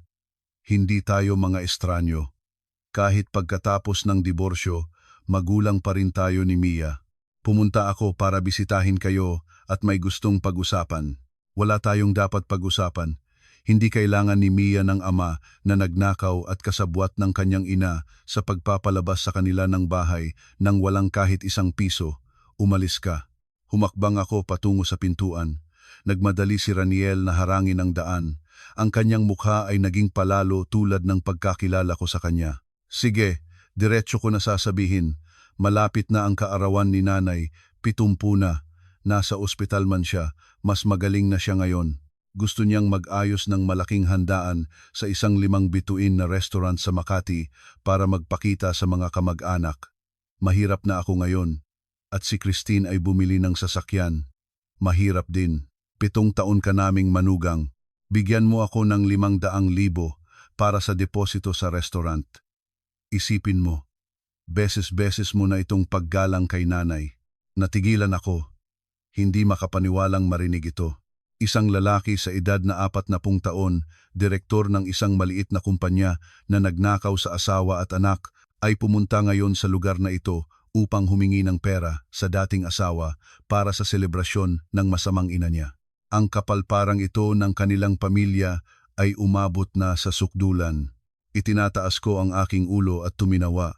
hindi tayo mga estranyo. Kahit pagkatapos ng diborsyo, magulang pa rin tayo ni Mia. Pumunta ako para bisitahin kayo at may gustong pag-usapan. Wala tayong dapat pag-usapan. Hindi kailangan ni Mia ng ama na nagnakaw at kasabwat ng kanyang ina sa pagpapalabas sa kanila ng bahay nang walang kahit isang piso. Umalis ka. Humakbang ako patungo sa pintuan. Nagmadali si Raniel na harangin ang daan. Ang kanyang mukha ay naging palalo tulad ng pagkakilala ko sa kanya. Sige, diretso ko na sasabihin. Malapit na ang kaarawan ni nanay, 70 na. Nasa ospital man siya, mas magaling na siya ngayon. Gusto niyang mag-ayos ng malaking handaan sa isang 5 bituin na restaurant sa Makati para magpakita sa mga kamag-anak. Mahirap na ako ngayon. At si Christine ay bumili ng sasakyan. Mahirap din. 7 taon ka naming manugang. Bigyan mo ako ng 500,000 para sa deposito sa restaurant. Isipin mo, beses-beses mo na itong paggalang kay nanay. Natigilan ako. Hindi makapaniwalang marinig ito. Isang lalaki sa edad na 40 taon, direktor ng isang maliit na kumpanya na nagnakaw sa asawa at anak, ay pumunta ngayon sa lugar na ito upang humingi ng pera sa dating asawa para sa selebrasyon ng masamang ina niya. Ang kapalparang ito ng kanilang pamilya ay umabot na sa sukdulan. Itinataas ko ang aking ulo at tuminawa.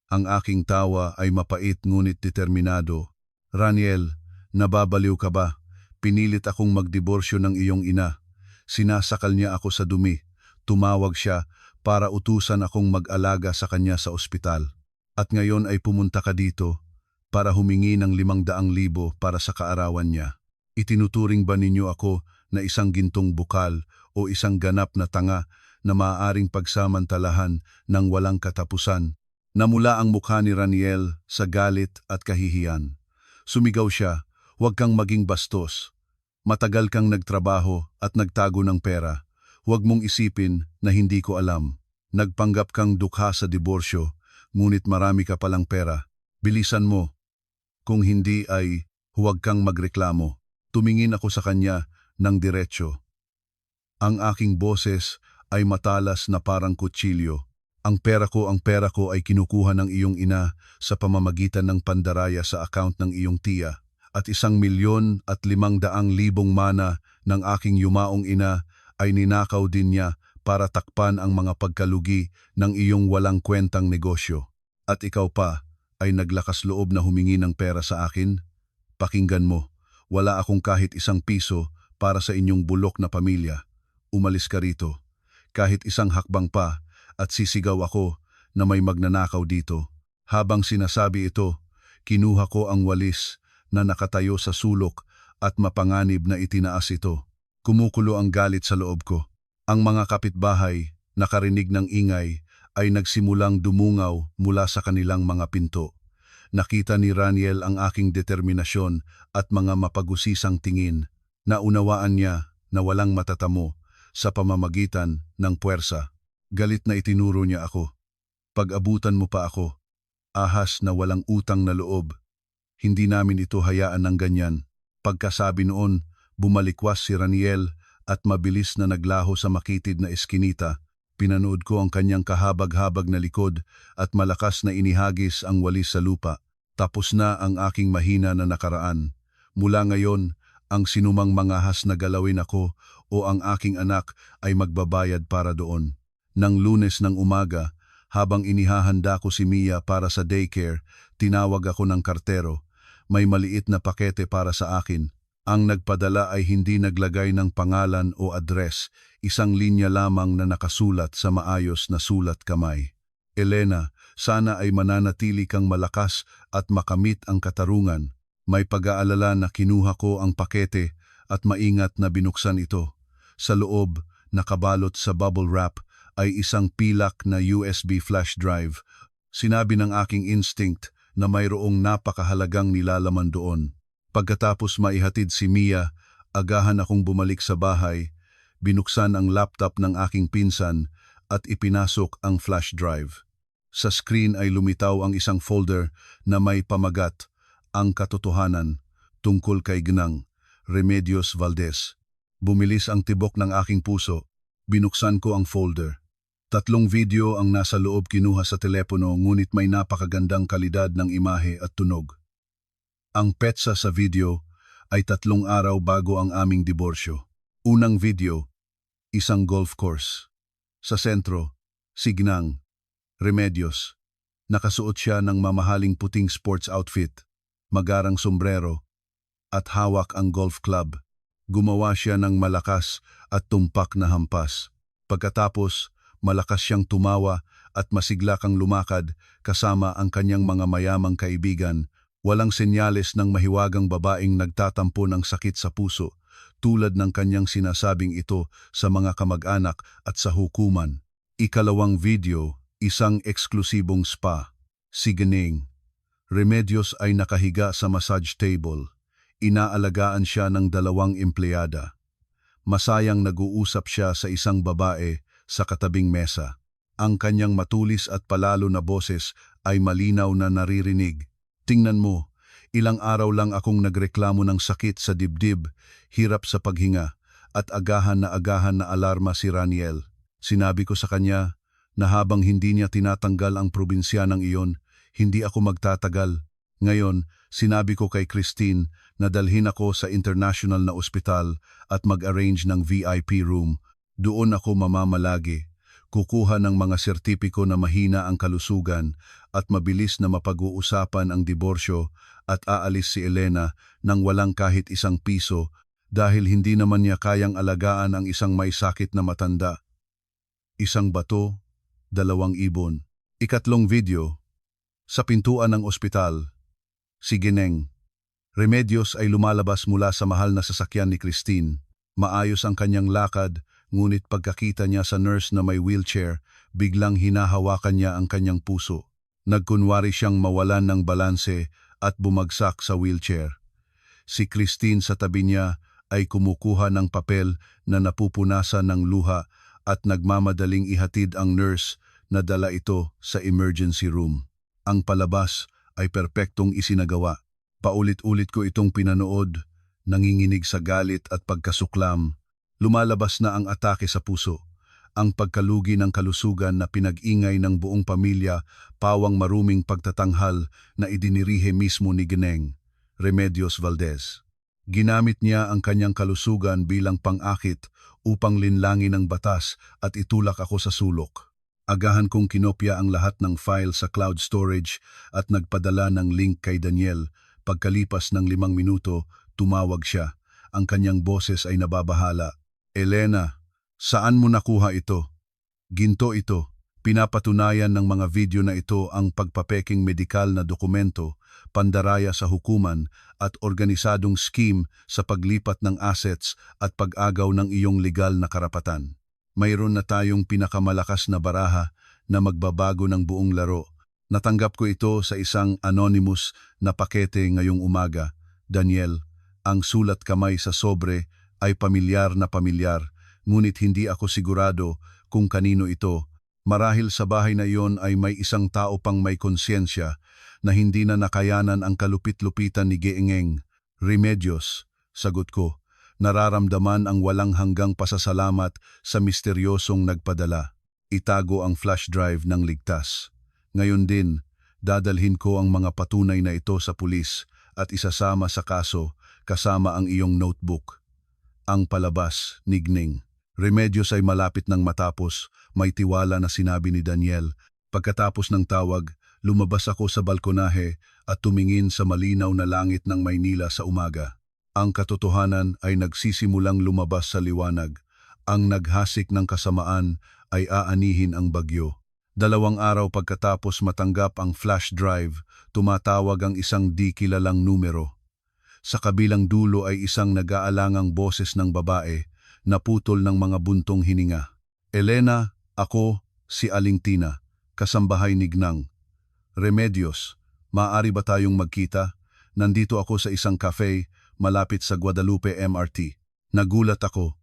Ang aking tawa ay mapait ngunit determinado. Raniel, nababaliw ka ba? Pinilit akong magdiborsyo ng iyong ina. Sinasakal niya ako sa dumi. Tumawag siya para utusan akong mag-alaga sa kanya sa ospital. At ngayon ay pumunta ka dito para humingi ng 500,000 para sa kaarawan niya. Itinuturing ba ninyo ako na isang gintong bukal o isang ganap na tanga na maaaring pagsamantalahan ng walang katapusan? Namula ang mukha ni Raniel sa galit at kahihiyan. Sumigaw siya, "Huwag kang maging bastos. Matagal kang nagtrabaho at nagtago ng pera. Huwag mong isipin na hindi ko alam. Nagpanggap kang dukha sa diborsyo, ngunit marami ka palang pera. Bilisan mo. Kung hindi ay huwag kang magreklamo." Tumingin ako sa kanya ng diretsyo. Ang aking boses ay matalas na parang kutsilyo. Ang pera ko ay kinukuha ng iyong ina sa pamamagitan ng pandaraya sa account ng iyong tiya at 1,500,000 mana ng aking yumaong ina ay ninakaw din niya para takpan ang mga pagkalugi ng iyong walang kwentang negosyo. At ikaw pa ay naglakas loob na humingi ng pera sa akin? Pakinggan mo. Wala akong kahit 1 piso para sa inyong bulok na pamilya. Umalis ka rito. Kahit isang hakbang pa at sisigaw ako na may magnanakaw dito. Habang sinasabi ito, kinuha ko ang walis na nakatayo sa sulok at mapanganib na itinaas ito. Kumukulo ang galit sa loob ko. Ang mga kapitbahay, nakarinig ng ingay, ay nagsimulang dumungaw mula sa kanilang mga pinto. Nakita ni Raniel ang aking determinasyon at mga mapag-usisang tingin. Naunawaan niya na walang matatamo sa pamamagitan ng puwersa. Galit na itinuro niya ako. "Pag-abutan mo pa ako. Ahas na walang utang na loob. Hindi namin ito hayaan ng ganyan." Pagkasabi noon, bumalikwas si Raniel at mabilis na naglaho sa makitid na eskinita. Pinanood ko ang kanyang kahabag-habag na likod at malakas na inihagis ang walis sa lupa. Tapos na ang aking mahina na nakaraan. Mula ngayon, ang sinumang mangahas na galawin ako o ang aking anak ay magbabayad para doon. Nang Lunes ng umaga, habang inihahanda ko si Mia para sa daycare, tinawag ako ng kartero. May maliit na pakete para sa akin. Ang nagpadala ay hindi naglagay ng pangalan o address, isang linya lamang na nakasulat sa maayos na sulat kamay. "Elena, sana ay mananatili kang malakas at makamit ang katarungan." May pag-aalala na kinuha ko ang pakete at maingat na binuksan ito. Sa loob, nakabalot sa bubble wrap, ay isang pilak na USB flash drive. Sinabi ng aking instinct na mayroong napakahalagang nilalaman doon. Pagkatapos maihatid si Mia, agahan akong bumalik sa bahay, binuksan ang laptop ng aking pinsan at ipinasok ang flash drive. Sa screen ay lumitaw ang isang folder na may pamagat, "Ang Katotohanan Tungkol kay Gnang Remedios Valdez." Bumilis ang tibok ng aking puso. Binuksan ko ang folder. 3 video ang nasa loob, kinuha sa telepono, ngunit may napakagandang kalidad ng imahe at tunog. Ang petsa sa video ay 3 araw bago ang aming diborsyo. Unang video, isang golf course. Sa sentro, si Gnang Remedios. Nakasuot siya ng mamahaling puting sports outfit, magarang sombrero, at hawak ang golf club. Gumawa siya ng malakas at tumpak na hampas. Pagkatapos, malakas siyang tumawa at masigla kang lumakad kasama ang kanyang mga mayamang kaibigan. Walang senyales ng mahiwagang babaeng nagtatampo ng sakit sa puso. tulad ng kanyang sinasabing ito sa mga kamag-anak at sa hukuman. Ikalawang video, isang eksklusibong spa. Si Gineng Remedios ay nakahiga sa massage table. Inaalagaan siya ng 2 empleyada. Masayang nag-uusap siya sa isang babae sa katabing mesa. Ang kanyang matulis at palalo na boses ay malinaw na naririnig. Tingnan mo, ilang araw lang akong nagreklamo ng sakit sa dibdib, hirap sa paghinga, at agahan na alarma si Raniel. Sinabi ko sa kanya na habang hindi niya tinatanggal ang probinsyanang iyon, hindi ako magtatagal. Ngayon, sinabi ko kay Christine na dalhin ako sa international na ospital at mag-arrange ng VIP room. Doon ako mamamalagi. Kukuha ng mga sertipiko na mahina ang kalusugan at mabilis na mapag-uusapan ang diborsyo at aalis si Elena nang walang kahit isang piso dahil hindi naman niya kayang alagaan ang isang may sakit na matanda. Isang bato, 2 ibon. Ikatlong video. Sa pintuan ng ospital, si Gineng Remedios ay lumalabas mula sa mahal na sasakyan ni Christine. Maayos ang kanyang lakad, ngunit pagkakita niya sa nurse na may wheelchair, biglang hinahawakan niya ang kanyang puso. Nagkunwari siyang mawalan ng balanse at bumagsak sa wheelchair. Si Christine sa tabi niya ay kumukuha ng papel na napupunasan ng luha at nagmamadaling ihatid ang nurse na dala ito sa emergency room. Ang palabas ay perpektong isinagawa. Paulit-ulit ko itong pinanood, nanginginig sa galit at pagkasuklam. Lumalabas na ang atake sa puso. Ang pagkalugi ng kalusugan na pinag-ingay ng buong pamilya, pawang maruming pagtatanghal na idinirihe mismo ni Gineng Remedios Valdez. Ginamit niya ang kanyang kalusugan bilang pang-akit upang linlangin ang batas at itulak ako sa sulok. Agahan kong kinopya ang lahat ng file sa cloud storage at nagpadala ng link kay Daniel. Pagkalipas ng 5 minuto, tumawag siya. Ang kanyang boses ay nababahala. Elena, saan mo nakuha ito? Ginto ito. Pinapatunayan ng mga video na ito ang pagpapeking medikal na dokumento, pandaraya sa hukuman at organisadong scheme sa paglipat ng assets at pag-agaw ng iyong legal na karapatan. Mayroon na tayong pinakamalakas na baraha na magbabago ng buong laro. Natanggap ko ito sa isang anonymous na pakete ngayong umaga. Daniel, ang sulat kamay sa sobre ay pamilyar na pamilyar, ngunit hindi ako sigurado kung kanino ito. Marahil sa bahay na iyon ay may isang tao pang may konsyensya na hindi na nakayanan ang kalupit-lupitan ni Gineng Remedios. Sagot ko, nararamdaman ang walang hanggang pasasalamat sa misteryosong nagpadala. Itago ang flash drive ng ligtas. Ngayon din, dadalhin ko ang mga patunay na ito sa pulis at isasama sa kaso kasama ang iyong notebook. Ang palabas, Gineng Remedios ay malapit ng matapos, may tiwala na sinabi ni Daniel. Pagkatapos ng tawag, lumabas ako sa balkonahe at tumingin sa malinaw na langit ng Maynila sa umaga. Ang katotohanan ay nagsisimulang lumabas sa liwanag. Ang naghasik ng kasamaan ay aanihin ang bagyo. 2 araw pagkatapos matanggap ang flash drive, tumatawag ang isang di kilalang numero. Sa kabilang dulo ay isang nag-aalangang boses ng babae, naputol ng mga buntong hininga. Elena, ako, si Aling Tina, kasambahay ni Gineng Remedios, maaari ba tayong magkita? Nandito ako sa isang cafe, malapit sa Guadalupe MRT. Nagulat ako,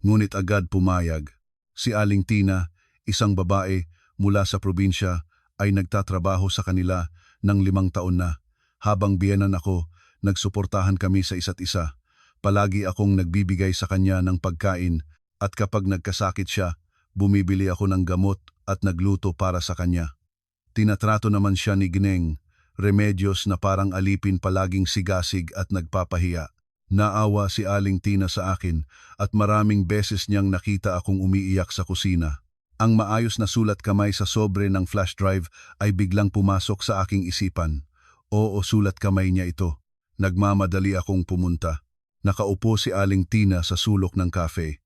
ngunit agad pumayag. Si Aling Tina, isang babae mula sa probinsya, ay nagtatrabaho sa kanila ng 5 taon na. Habang biyenan ako, nagsuportahan kami sa isa't isa. Palagi akong nagbibigay sa kanya ng pagkain at kapag nagkasakit siya, bumibili ako ng gamot at nagluto para sa kanya. Tinatrato naman siya ni Gineng Remedios na parang alipin, palaging sigasig at nagpapahiya. Naawa si Aling Tina sa akin at maraming beses niyang nakita akong umiiyak sa kusina. Ang maayos na sulat kamay sa sobre ng flash drive ay biglang pumasok sa aking isipan. Oo, sulat kamay niya ito. Nagmamadali akong pumunta. Nakaupo si Aling Tina sa sulok ng cafe.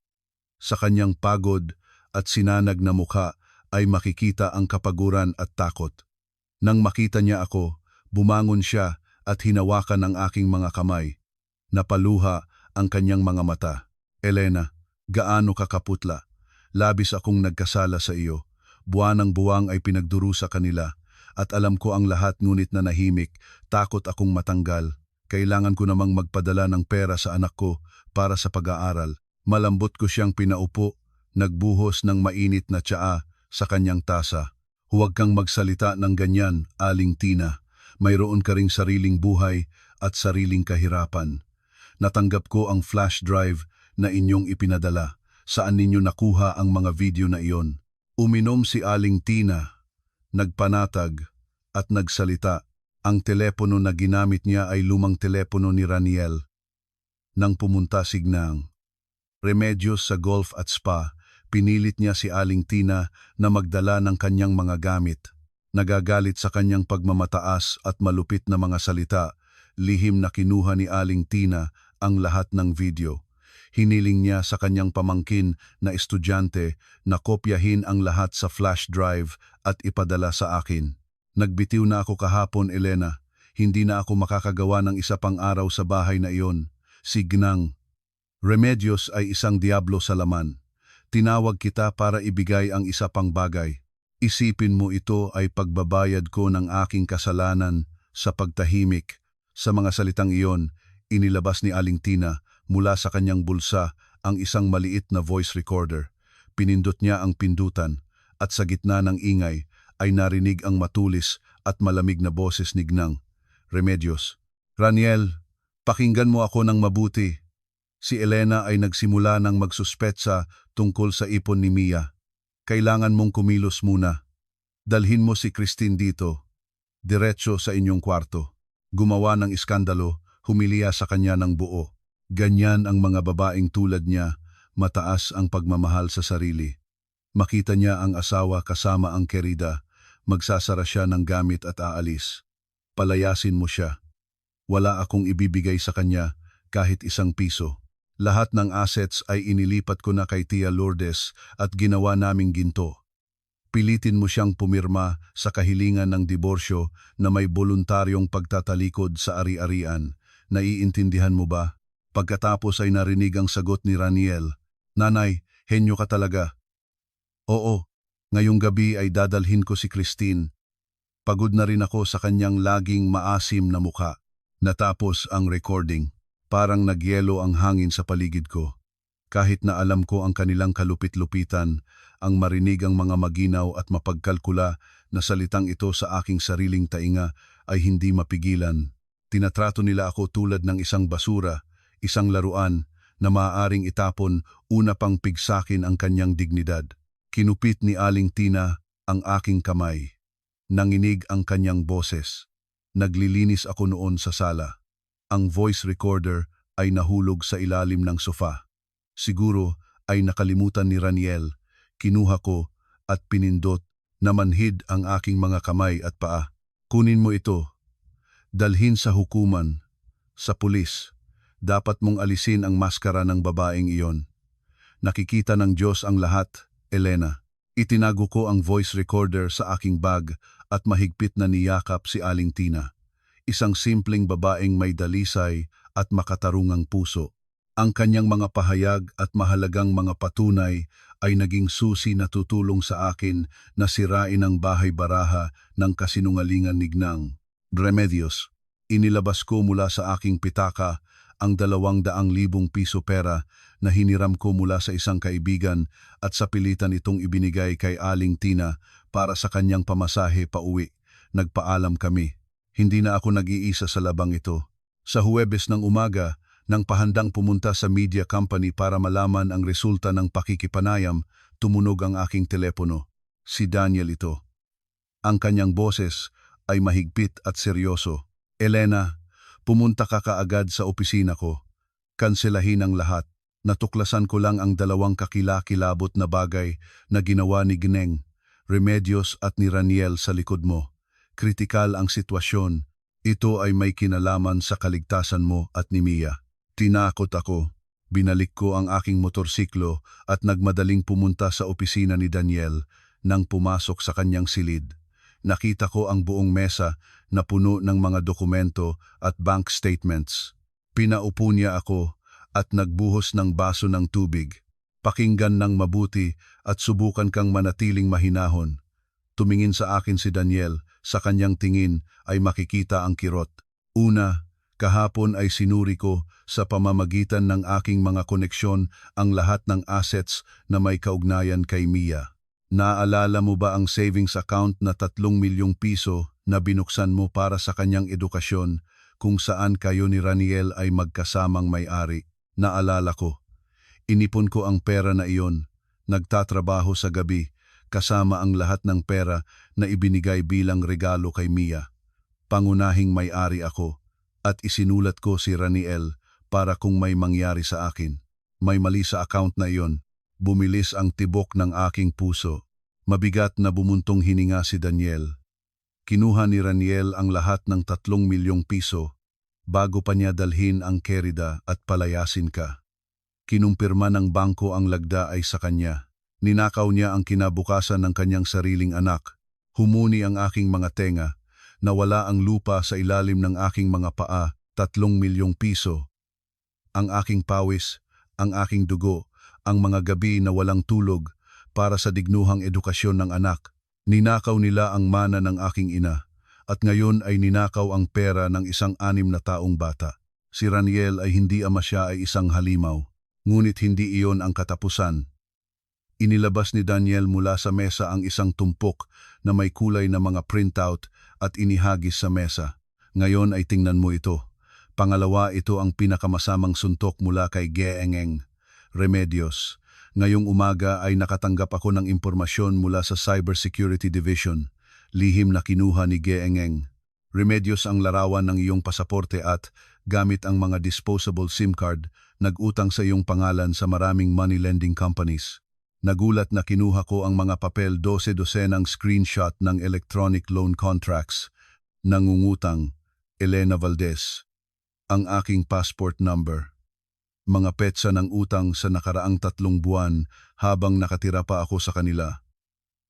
Sa kanyang pagod at sinanag na mukha ay makikita ang kapaguran at takot. Nang makita niya ako, bumangon siya at hinawakan ang aking mga kamay. Napaluha ang kanyang mga mata. Elena, gaano ka kaputla? Labis akong nagkasala sa iyo. Buwanang-buwang ay pinagdurusa kanila. At alam ko ang lahat ngunit nanahimik, takot akong matanggal. Kailangan ko namang magpadala ng pera sa anak ko para sa pag-aaral. Malambot ko siyang pinaupo, nagbuhos ng mainit na tsaa sa kanyang tasa. Huwag kang magsalita ng ganyan, Aling Tina. Mayroon ka ring sariling buhay at sariling kahirapan. Natanggap ko ang flash drive na inyong ipinadala. Saan ninyo nakuha ang mga video na iyon? Uminom si Aling Tina, nagpanatag at nagsalita. Ang telepono na ginamit niya ay lumang telepono ni Raniel. Nang pumunta si Gnang Remedios sa golf at spa, pinilit niya si Aling Tina na magdala ng kanyang mga gamit. Nagagalit sa kanyang pagmamataas at malupit na mga salita, lihim na kinuha ni Aling Tina ang lahat ng video. Hiniling niya sa kanyang pamangkin na estudyante na kopyahin ang lahat sa flash drive at ipadala sa akin. Nagbitiw na ako kahapon, Elena. Hindi na ako makakagawa ng isa pang araw sa bahay na iyon. Si Gnang Remedios ay isang diablo sa laman. Tinawag kita para ibigay ang isa pang bagay. Isipin mo ito ay pagbabayad ko ng aking kasalanan sa pagtahimik. Sa mga salitang iyon, inilabas ni Aling Tina mula sa kanyang bulsa ang isang maliit na voice recorder. Pinindot niya ang pindutan at sa gitna ng ingay ay narinig ang matulis at malamig na boses ni Gnang Remedios. Raniel, pakinggan mo ako ng mabuti. Si Elena ay nagsimula ng magsuspetsa tungkol sa ipon ni Mia. Kailangan mong kumilos muna. Dalhin mo si Christine dito, diretso sa inyong kwarto. Gumawa ng iskandalo, humiliya sa kanya ng buo. Ganyan ang mga babaeng tulad niya, mataas ang pagmamahal sa sarili. Makita niya ang asawa kasama ang kerida, magsasara siya ng gamit at aalis. Palayasin mo siya. Wala akong ibibigay sa kanya kahit isang piso. Lahat ng assets ay inilipat ko na kay Tia Lourdes at ginawa naming ginto. Pilitin mo siyang pumirma sa kahilingan ng diborsyo na may voluntaryong pagtatalikod sa ari-arian. Naiintindihan mo ba? Pagkatapos ay narinig ang sagot ni Raniel. Nanay, henyo ka talaga. Oo, ngayong gabi ay dadalhin ko si Christine. Pagod na rin ako sa kanyang laging maasim na mukha. Natapos ang recording. Parang nagyelo ang hangin sa paligid ko. Kahit na alam ko ang kanilang kalupit-lupitan, ang marinig ang mga maginaw at mapagkalkula na salitang ito sa aking sariling tainga ay hindi mapigilan. Tinatrato nila ako tulad ng isang basura, isang laruan na maaaring itapon una pang pigsakin ang kanyang dignidad. Kinupit ni Aling Tina ang aking kamay. Nanginig ang kanyang boses. Naglilinis ako noon sa sala. Ang voice recorder ay nahulog sa ilalim ng sofa. Siguro ay nakalimutan ni Raniel. Kinuha ko at pinindot na manhid ang aking mga kamay at paa. Kunin mo ito. Dalhin sa hukuman, sa pulis. Dapat mong alisin ang maskara ng babaeng iyon. Nakikita ng Diyos ang lahat, Elena. Itinago ko ang voice recorder sa aking bag at mahigpit na niyakap si Aling Tina. Isang simpleng babaeng may dalisay at makatarungang puso. Ang kanyang mga pahayag at mahalagang mga patunay ay naging susi na tutulong sa akin na sirain ang bahay-baraha ng kasinungalingan ni Gnang Remedios. Inilabas ko mula sa aking pitaka ang 200,000 piso pera na hiniram ko mula sa isang kaibigan at sa pilitan itong ibinigay kay Aling Tina para sa kanyang pamasahe pauwi. Nagpaalam kami. Hindi na ako nag-iisa sa labang ito. Sa Huwebes ng umaga, nang pahandang pumunta sa media company para malaman ang resulta ng pakikipanayam, tumunog ang aking telepono. Si Daniel ito. Ang kanyang boses ay mahigpit at seryoso. Elena, pumunta ka kaagad sa opisina ko. Kanselahin ang lahat. Natuklasan ko lang ang 2 kakilakilabot na bagay na ginawa ni Gnang Remedios at ni Raniel sa likod mo. Kritikal ang sitwasyon. Ito ay may kinalaman sa kaligtasan mo at ni Mia. Tinakot ako. Binalik ko ang aking motorsiklo at nagmadaling pumunta sa opisina ni Daniel. Nang pumasok sa kanyang silid, nakita ko ang buong mesa na puno ng mga dokumento at bank statements. Pinaupo niya ako at nagbuhos ng baso ng tubig. Pakinggan ng mabuti at subukan kang manatiling mahinahon. Tumingin sa akin si Daniel, sa kanyang tingin ay makikita ang kirot. Una, kahapon ay sinuri ko sa pamamagitan ng aking mga koneksyon ang lahat ng assets na may kaugnayan kay Mia. Naalala mo ba ang savings account na 3 milyong piso na binuksan mo para sa kanyang edukasyon kung saan kayo ni Raniel ay magkasamang may-ari? Naalala ko. Inipon ko ang pera na iyon, nagtatrabaho sa gabi, kasama ang lahat ng pera na ibinigay bilang regalo kay Mia. Pangunahing may-ari ako at isinulat ko si Raniel para kung may mangyari sa akin. May mali sa account na iyon. Bumilis ang tibok ng aking puso. Mabigat na bumuntong hininga si Daniel. Kinuha ni Raniel ang lahat ng 3 milyong piso bago pa niya dalhin ang kerida at palayasin ka. Kinumpirma ng bangko ang lagda ay sa kanya. Ninakaw niya ang kinabukasan ng kanyang sariling anak. Humuni ang aking mga tenga. Nawala ang lupa sa ilalim ng aking mga paa, 3 milyong piso. Ang aking pawis, ang aking dugo, ang mga gabi na walang tulog para sa dignuhang edukasyon ng anak. Ninakaw nila ang mana ng aking ina. At ngayon ay ninakaw ang pera ng isang 6 na taong bata. Si Raniel ay hindi ama, siya ay isang halimaw. Ngunit hindi iyon ang katapusan. Inilabas ni Daniel mula sa mesa ang isang tumpok na may kulay na mga printout at inihagis sa mesa. Ngayon ay tingnan mo ito. Pangalawa, ito ang pinakamasamang suntok mula kay Geengeng. Remedios. Ngayong umaga ay nakatanggap ako ng impormasyon mula sa Cybersecurity Division. Lihim na kinuha ni Geengeng. Remedios ang larawan ng iyong pasaporte at, gamit ang mga disposable SIM card, nag-utang sa iyong pangalan sa maraming money lending companies. Nagulat na kinuha ko ang mga papel 12-dosenang screenshot ng electronic loan contracts. Nangungutang, Elena Valdez. Ang aking passport number. Mga petsa ng utang sa nakaraang 3 buwan habang nakatira pa ako sa kanila.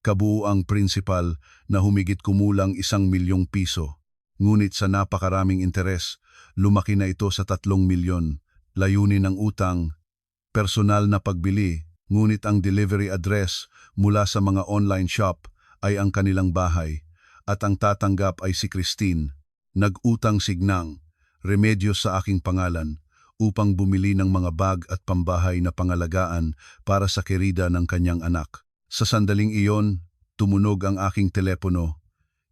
Kabuuang principal na humigit kumulang 1 milyong piso. Ngunit sa napakaraming interes, lumaki na ito sa 3 milyon. Layunin ng utang, personal na pagbili, ngunit ang delivery address mula sa mga online shop ay ang kanilang bahay at ang tatanggap ay si Christine. Nag-utang signang, Remedios sa aking pangalan upang bumili ng mga bag at pambahay na pangalagaan para sa kerida ng kanyang anak. Sa sandaling iyon, tumunog ang aking telepono.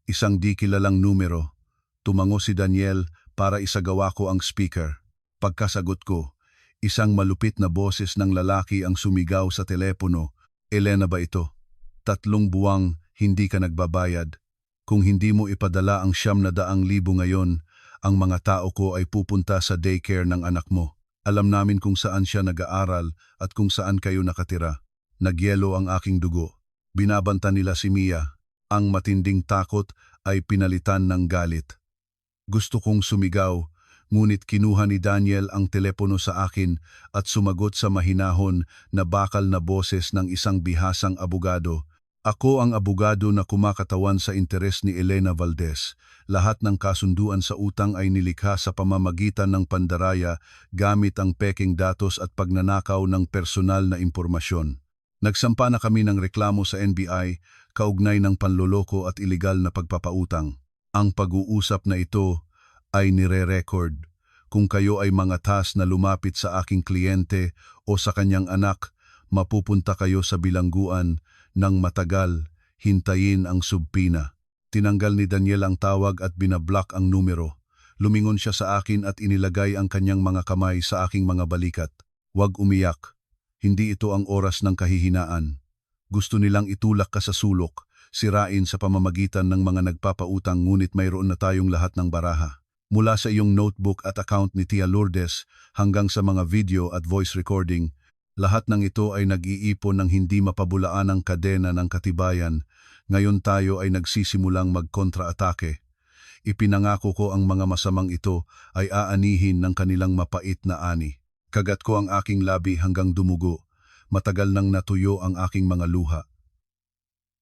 Isang di kilalang numero. Tumango si Daniel para isagawa ko ang speaker. Pagkasagot ko, isang malupit na boses ng lalaki ang sumigaw sa telepono. Elena ba ito? 3 buwang hindi ka nagbabayad. Kung hindi mo ipadala ang 900,000 ngayon, ang mga tao ko ay pupunta sa daycare ng anak mo. Alam namin kung saan siya nag-aaral at kung saan kayo nakatira. Nagyelo ang aking dugo. Binabanta nila si Mia. Ang matinding takot ay pinalitan ng galit. Gusto kong sumigaw, ngunit kinuha ni Daniel ang telepono sa akin at sumagot sa mahinahon na bakal na boses ng isang bihasang abogado. Ako ang abogado na kumakatawan sa interes ni Elena Valdez. Lahat ng kasunduan sa utang ay nilikha sa pamamagitan ng pandaraya gamit ang peking datos at pagnanakaw ng personal na impormasyon. Nagsampa na kami ng reklamo sa NBI kaugnay ng panloloko at ilegal na pagpapautang. Ang pag-uusap na ito ay nire-record. Kung kayo ay mga tas na lumapit sa aking kliyente o sa kanyang anak, mapupunta kayo sa bilangguan ng matagal, hintayin ang subpina. Tinanggal ni Daniel ang tawag at binablock ang numero. Lumingon siya sa akin at inilagay ang kanyang mga kamay sa aking mga balikat. Huwag umiyak. Hindi ito ang oras ng kahihinaan. Gusto nilang itulak ka sa sulok, sirain sa pamamagitan ng mga nagpapautang, ngunit mayroon na tayong lahat ng baraha. Mula sa iyong notebook at account ni Tia Lourdes hanggang sa mga video at voice recording, lahat ng ito ay nag-iipon ng hindi mapabulaan ang kadena ng katibayan. Ngayon tayo ay nagsisimulang magkontra-atake. Ipinangako ko ang mga masamang ito ay aanihin ng kanilang mapait na ani. Kagat ko ang aking labi hanggang dumugo. Matagal nang natuyo ang aking mga luha.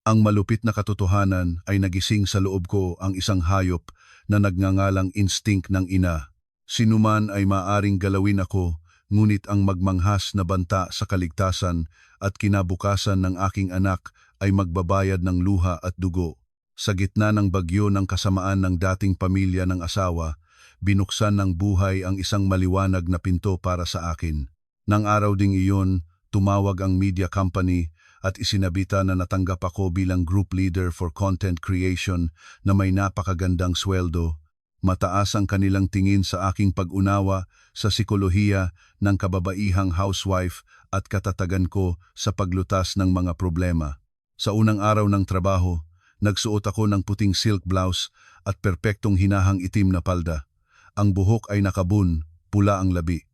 Ang malupit na katotohanan ay nagising sa loob ko ang isang hayop na nagngangalang instinct ng ina. Sinuman ay maaring galawin ako, ngunit ang magmanghas na banta sa kaligtasan at kinabukasan ng aking anak ay magbabayad ng luha at dugo. Sa gitna ng bagyo ng kasamaan ng dating pamilya ng asawa, binuksan ng buhay ang isang maliwanag na pinto para sa akin. Nang araw ding iyon, tumawag ang media company at isinabita na natanggap ako bilang group leader for content creation na may napakagandang sweldo. Mataas ang kanilang tingin sa aking pag-unawa sa sikolohiya ng kababaihang housewife at katatagan ko sa paglutas ng mga problema. Sa unang araw ng trabaho, nagsuot ako ng puting silk blouse at perpektong hinahang itim na palda. Ang buhok ay nakabun, pula ang labi.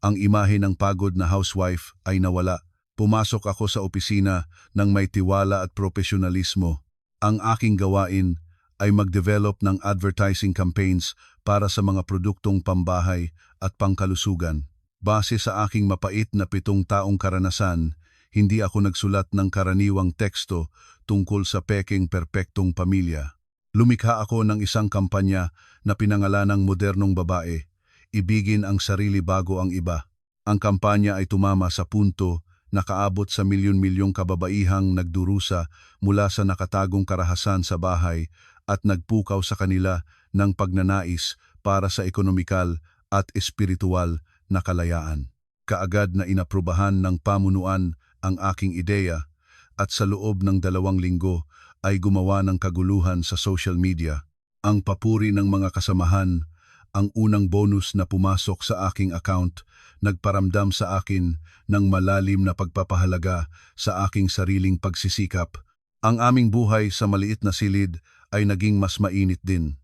Ang imahe ng pagod na housewife ay nawala. Pumasok ako sa opisina ng may tiwala at profesionalismo. Ang aking gawain ay mag-develop ng advertising campaigns para sa mga produktong pambahay at pangkalusugan. Base sa aking mapait na 7 taong karanasan, hindi ako nagsulat ng karaniwang teksto tungkol sa peking perpektong pamilya. Lumikha ako ng isang kampanya na pinangalanang Modernong Babae, Ibigin ang Sarili Bago ang Iba. Ang kampanya ay tumama sa punto na kaabot sa milyon-milyong kababaihang nagdurusa mula sa nakatagong karahasan sa bahay at nagpukaw sa kanila ng pagnanais para sa ekonomikal at espiritual na kalayaan. Kaagad na inaprubahan ng pamunuan ang aking ideya at sa loob ng 2 linggo ay gumawa ng kaguluhan sa social media. Ang papuri ng mga kasamahan, ang unang bonus na pumasok sa aking account, nagparamdam sa akin ng malalim na pagpapahalaga sa aking sariling pagsisikap. Ang aming buhay sa maliit na silid ay naging mas mainit din.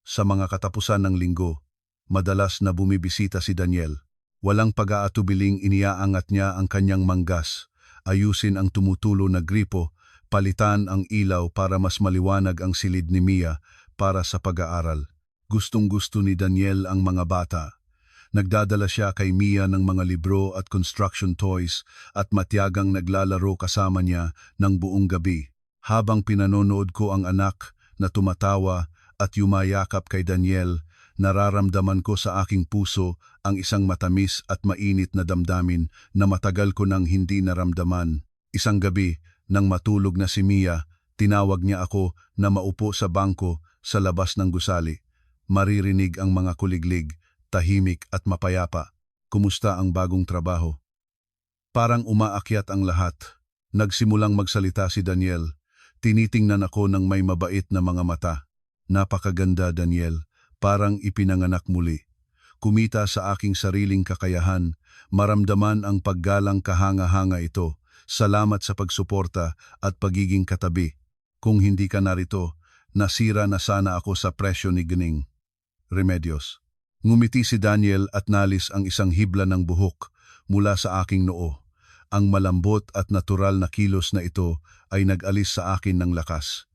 Sa mga katapusan ng linggo, madalas na bumibisita si Daniel. Walang pag-aatubiling iniaangat niya ang kanyang manggas, ayusin ang tumutulo na gripo, palitan ang ilaw para mas maliwanag ang silid ni Mia para sa pag-aaral. Gustong-gusto ni Daniel ang mga bata. Nagdadala siya kay Mia ng mga libro at construction toys at matiyagang naglalaro kasama niya ng buong gabi. Habang pinanonood ko ang anak na tumatawa at yumayakap kay Daniel, nararamdaman ko sa aking puso ang isang matamis at mainit na damdamin na matagal ko nang hindi naramdaman. Isang gabi, nang matulog na si Mia, tinawag niya ako na maupo sa bangko sa labas ng gusali. Maririnig ang mga kuliglig, tahimik at mapayapa. Kumusta ang bagong trabaho? Parang umaakyat ang lahat. Nagsimulang magsalita si Daniel. Tinitingnan ako ng may mabait na mga mata. Napakaganda, Daniel. Parang ipinanganak muli. Kumita sa aking sariling kakayahan, maramdaman ang paggalang kahanga-hanga ito. Salamat sa pagsuporta at pagiging katabi. Kung hindi ka narito, nasira na sana ako sa presyo ni Gning. Remedios. Ngumiti si Daniel at nalis ang isang hibla ng buhok mula sa aking noo. Ang malambot at natural na kilos na ito ay nag-alis sa akin ng lakas.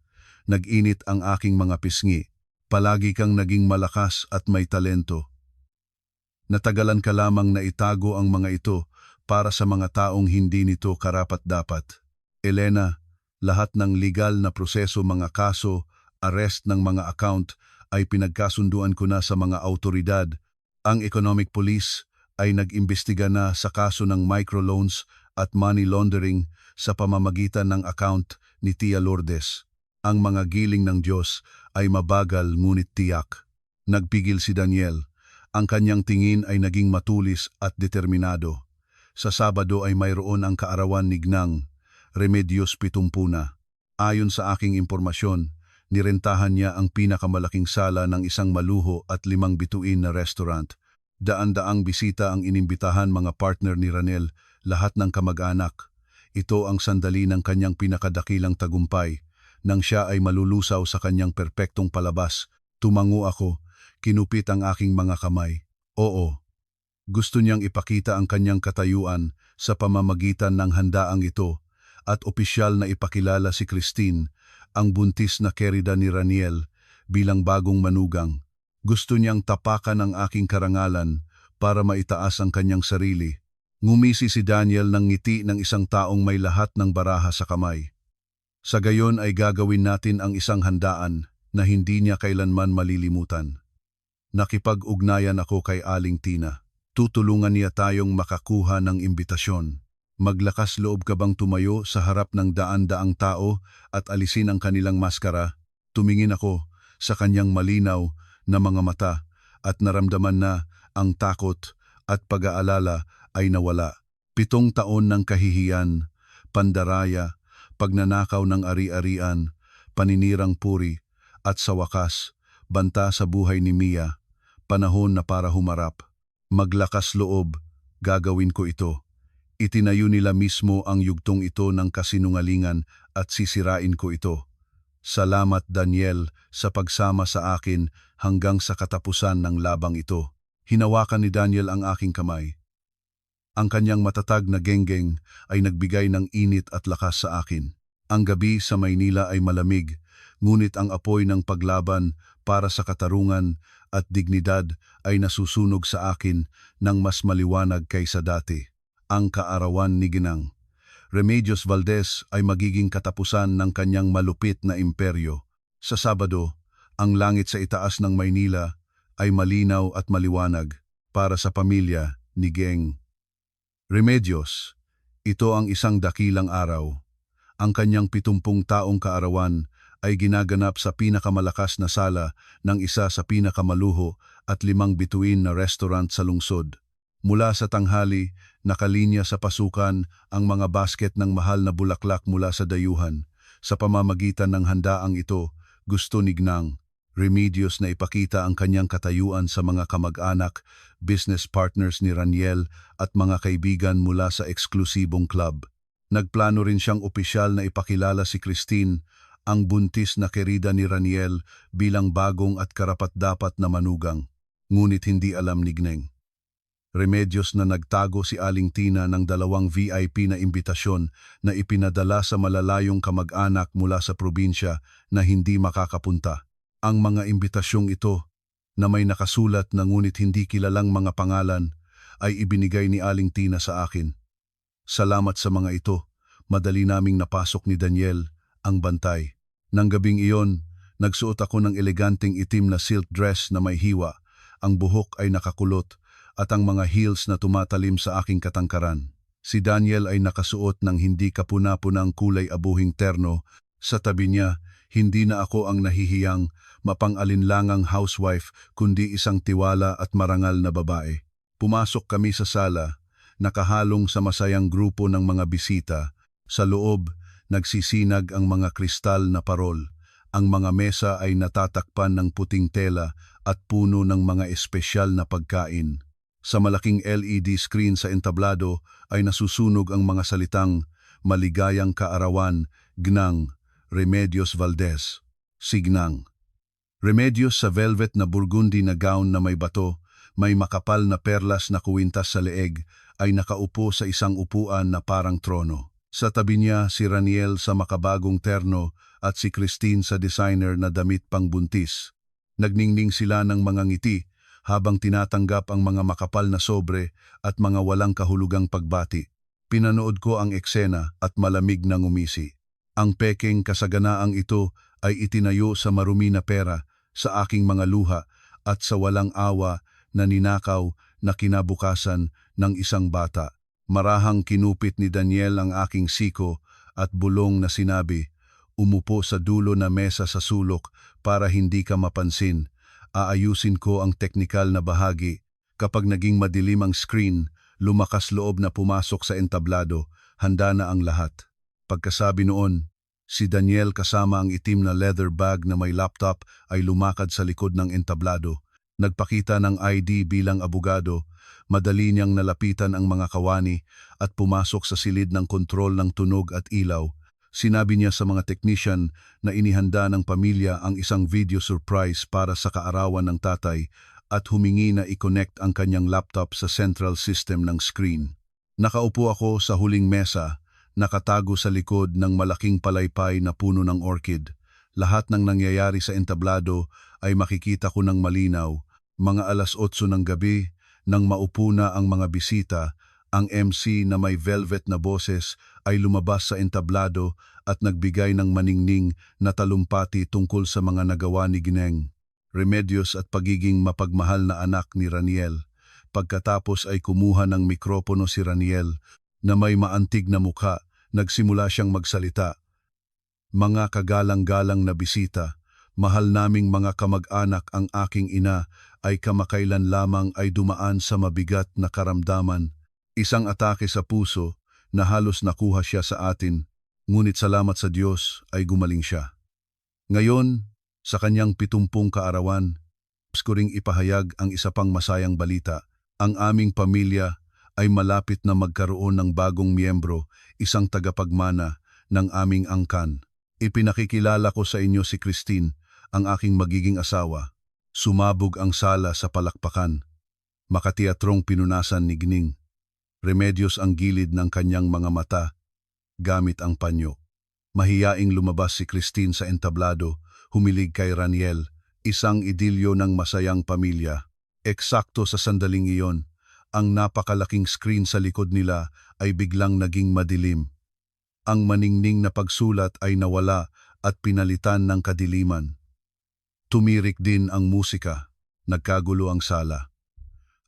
Nag-init ang aking mga pisngi. Palagi kang naging malakas at may talento. Natagalan ka lamang na itago ang mga ito para sa mga taong hindi nito karapat-dapat. Elena, lahat ng legal na proseso, mga kaso, arrest ng mga account ay pinagkasunduan ko na sa mga autoridad. Ang Economic Police ay nag-imbestiga na sa kaso ng microloans at money laundering sa pamamagitan ng account ni Tia Lourdes. Ang mga giling ng Diyos ay mabagal ngunit tiyak. Nagpigil si Daniel. Ang kanyang tingin ay naging matulis at determinado. Sa Sabado ay mayroon ang kaarawan ni Gnang, Remedios 70 na. Ayon sa aking impormasyon, nirentahan niya ang pinakamalaking sala ng isang maluho at 5 bituin na restaurant. Daan-daang bisita ang inimbitahan, mga partner ni Ranel, lahat ng kamag-anak. Ito ang sandali ng kanyang pinakadakilang tagumpay. Nang siya ay malulusaw sa kanyang perpektong palabas, tumango ako, kinupit ang aking mga kamay. Oo, gusto niyang ipakita ang kanyang katayuan sa pamamagitan ng handaang ito at opisyal na ipakilala si Christine, ang buntis na kerida ni Raniel, bilang bagong manugang. Gusto niyang tapakan ang aking karangalan para maitaas ang kanyang sarili. Ngumisi si Daniel ng ngiti ng isang taong may lahat ng baraha sa kamay. Sa gayon ay gagawin natin ang isang handaan na hindi niya kailanman malilimutan. Nakipag-ugnayan ako kay Aling Tina. Tutulungan niya tayong makakuha ng imbitasyon. Maglakas loob ka bang tumayo sa harap ng daan-daang tao at alisin ang kanilang maskara? Tumingin ako sa kanyang malinaw na mga mata at naramdaman na ang takot at pag-aalala ay nawala. 7 taon ng kahihiyan, pandaraya, pagnanakaw ng ari-arian, paninirang puri, at sa wakas, banta sa buhay ni Mia. Panahon na para humarap. Maglakas loob, gagawin ko ito. Itinayo nila mismo ang yugtong ito ng kasinungalingan at sisirain ko ito. Salamat Daniel sa pagsama sa akin hanggang sa katapusan ng labang ito. Hinawakan ni Daniel ang aking kamay. Ang kanyang matatag na genggeng ay nagbigay ng init at lakas sa akin. Ang gabi sa Maynila ay malamig, ngunit ang apoy ng paglaban para sa katarungan at dignidad ay nasusunog sa akin ng mas maliwanag kaysa dati. Ang kaarawan ni Ginang Remedios Valdez ay magiging katapusan ng kanyang malupit na imperyo. Sa Sabado, ang langit sa itaas ng Maynila ay malinaw at maliwanag para sa pamilya ni Geng Remedios. Ito ang isang dakilang araw. Ang kanyang 70 taong kaarawan ay ginaganap sa pinakamalakas na sala ng isa sa pinakamaluho at 5 bituin na restaurant sa lungsod. Mula sa tanghali, nakalinya sa pasukan ang mga basket ng mahal na bulaklak mula sa dayuhan. Sa pamamagitan ng handaang ito, gusto ni Ginang Remedios na ipakita ang kanyang katayuan sa mga kamag-anak, business partners ni Raniel at mga kaibigan mula sa eksklusibong club. Nagplano rin siyang opisyal na ipakilala si Christine, ang buntis na kerida ni Raniel, bilang bagong at karapat-dapat na manugang. Ngunit hindi alam ni Ginang Remedios na nagtago si Aling Tina ng 2 VIP na imbitasyon na ipinadala sa malalayong kamag-anak mula sa probinsya na hindi makakapunta. Ang mga imbitasyong ito, na may nakasulat na ngunit hindi kilalang mga pangalan, ay ibinigay ni Aling Tina sa akin. Salamat sa mga ito, madali naming napasok ni Daniel, ang bantay. Nang gabing iyon, nagsuot ako ng eleganteng itim na silk dress na may hiwa, ang buhok ay nakakulot, at ang mga heels na tumatalim sa aking katangkaran. Si Daniel ay nakasuot ng hindi kapuna-punang kulay abuhing terno. Sa tabi niya, hindi na ako ang nahihiyang, mapang-alinlangang housewife, kundi isang tiwala at marangal na babae. Pumasok kami sa sala, nakahalong sa masayang grupo ng mga bisita. Sa loob, nagsisinag ang mga kristal na parol. Ang mga mesa ay natatakpan ng puting tela at puno ng mga espesyal na pagkain. Sa malaking LED screen sa entablado ay nasusunog ang mga salitang "Maligayang kaarawan, Ginang Remedios Valdez." Si Ginang Remedios sa velvet na burgundy na gown na may bato, may makapal na perlas na kuwintas sa leeg, ay nakaupo sa isang upuan na parang trono. Sa tabi niya si Raniel sa makabagong terno at si Christine sa designer na damit pangbuntis. Nagningning sila ng mga ngiti habang tinatanggap ang mga makapal na sobre at mga walang kahulugang pagbati. Pinanood ko ang eksena at malamig na ngumisi. Ang pekeng kasaganaang ito ay itinayo sa marumi na pera, sa aking mga luha at sa walang awa na ninakaw na kinabukasan ng isang bata. Marahang kinupit ni Daniel ang aking siko at bulong na sinabi, "Umupo sa dulo na mesa sa sulok para hindi ka mapansin. Aayusin ko ang teknikal na bahagi." Kapag naging madilim ang screen, lumakas loob na pumasok sa entablado, handa na ang lahat. Pagkasabi noon, si Daniel kasama ang itim na leather bag na may laptop ay lumakad sa likod ng entablado. Nagpakita ng ID bilang abogado, madali niyang nalapitan ang mga kawani at pumasok sa silid ng kontrol ng tunog at ilaw. Sinabi niya sa mga technician na inihanda ng pamilya ang isang video surprise para sa kaarawan ng tatay at humingi na i-connect ang kanyang laptop sa central system ng screen. Nakaupo ako sa huling mesa, nakatago sa likod ng malaking palaypay na puno ng orchid. Lahat ng nangyayari sa entablado ay makikita ko ng malinaw. Mga 8:00 ng gabi, nang maupo na ang mga bisita, ang MC na may velvet na boses ay lumabas sa entablado at nagbigay ng maningning na talumpati tungkol sa mga nagawa ni Ginang Remedios at pagiging mapagmahal na anak ni Raniel. Pagkatapos ay kumuha ng mikropono si Raniel na may maantig na mukha, nagsimula siyang magsalita. Mga kagalang-galang na bisita, mahal naming mga kamag-anak, ang aking ina ay kamakailan lamang ay dumaan sa mabigat na karamdaman. Isang atake sa puso na halos nakuha siya sa atin, ngunit salamat sa Diyos ay gumaling siya. Ngayon, sa kanyang 70 kaarawan, gusto ko ring ipahayag ang isa pang masayang balita. Ang aming pamilya ay malapit na magkaroon ng bagong miyembro, isang tagapagmana ng aming angkan. Ipinakikilala ko sa inyo si Christine, ang aking magiging asawa. Sumabog ang sala sa palakpakan. Makatiyatrong pinunasan ni Gning. Remedios ang gilid ng kanyang mga mata, gamit ang panyo. Mahiyaing lumabas si Christine sa entablado, humilig kay Raniel, isang idilyo ng masayang pamilya. Eksakto sa sandaling iyon, ang napakalaking screen sa likod nila ay biglang naging madilim. Ang maningning na pagsulat ay nawala at pinalitan ng kadiliman. Tumirik din ang musika, nagkagulo ang sala.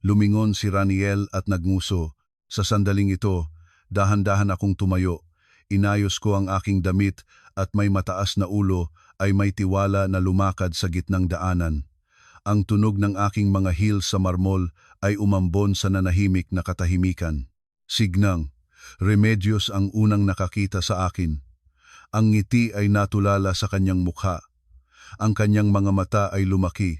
Lumingon si Raniel at nagnguso. Sa sandaling ito, dahan-dahan akong tumayo. Inayos ko ang aking damit at may mataas na ulo ay may tiwala na lumakad sa gitnang daanan. Ang tunog ng aking mga heels sa marmol ay umambon sa nanahimik na katahimikan. Signang, Remedios ang unang nakakita sa akin. Ang ngiti ay natulala sa kanyang mukha. Ang kanyang mga mata ay lumaki.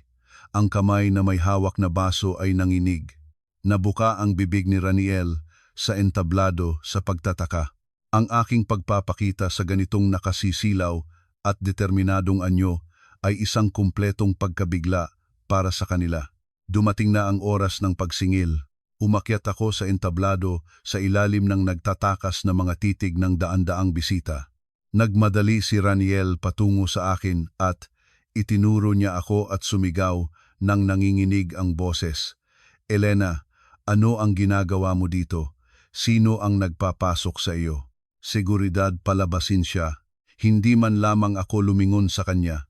Ang kamay na may hawak na baso ay nanginig. Nabuka ang bibig ni Raniel sa entablado sa pagtataka. Ang aking pagpapakita sa ganitong nakasisilaw at determinadong anyo ay isang kumpletong pagkabigla para sa kanila. Dumating na ang oras ng pagsingil. Umakyat ako sa entablado sa ilalim ng nagtatakas na mga titig ng daan-daang bisita. Nagmadali si Raniel patungo sa akin at itinuro niya ako at sumigaw nang nanginginig ang boses. Elena, ano ang ginagawa mo dito? Sino ang nagpapasok sa iyo? Seguridad palabasin siya. Hindi man lamang ako lumingon sa kanya.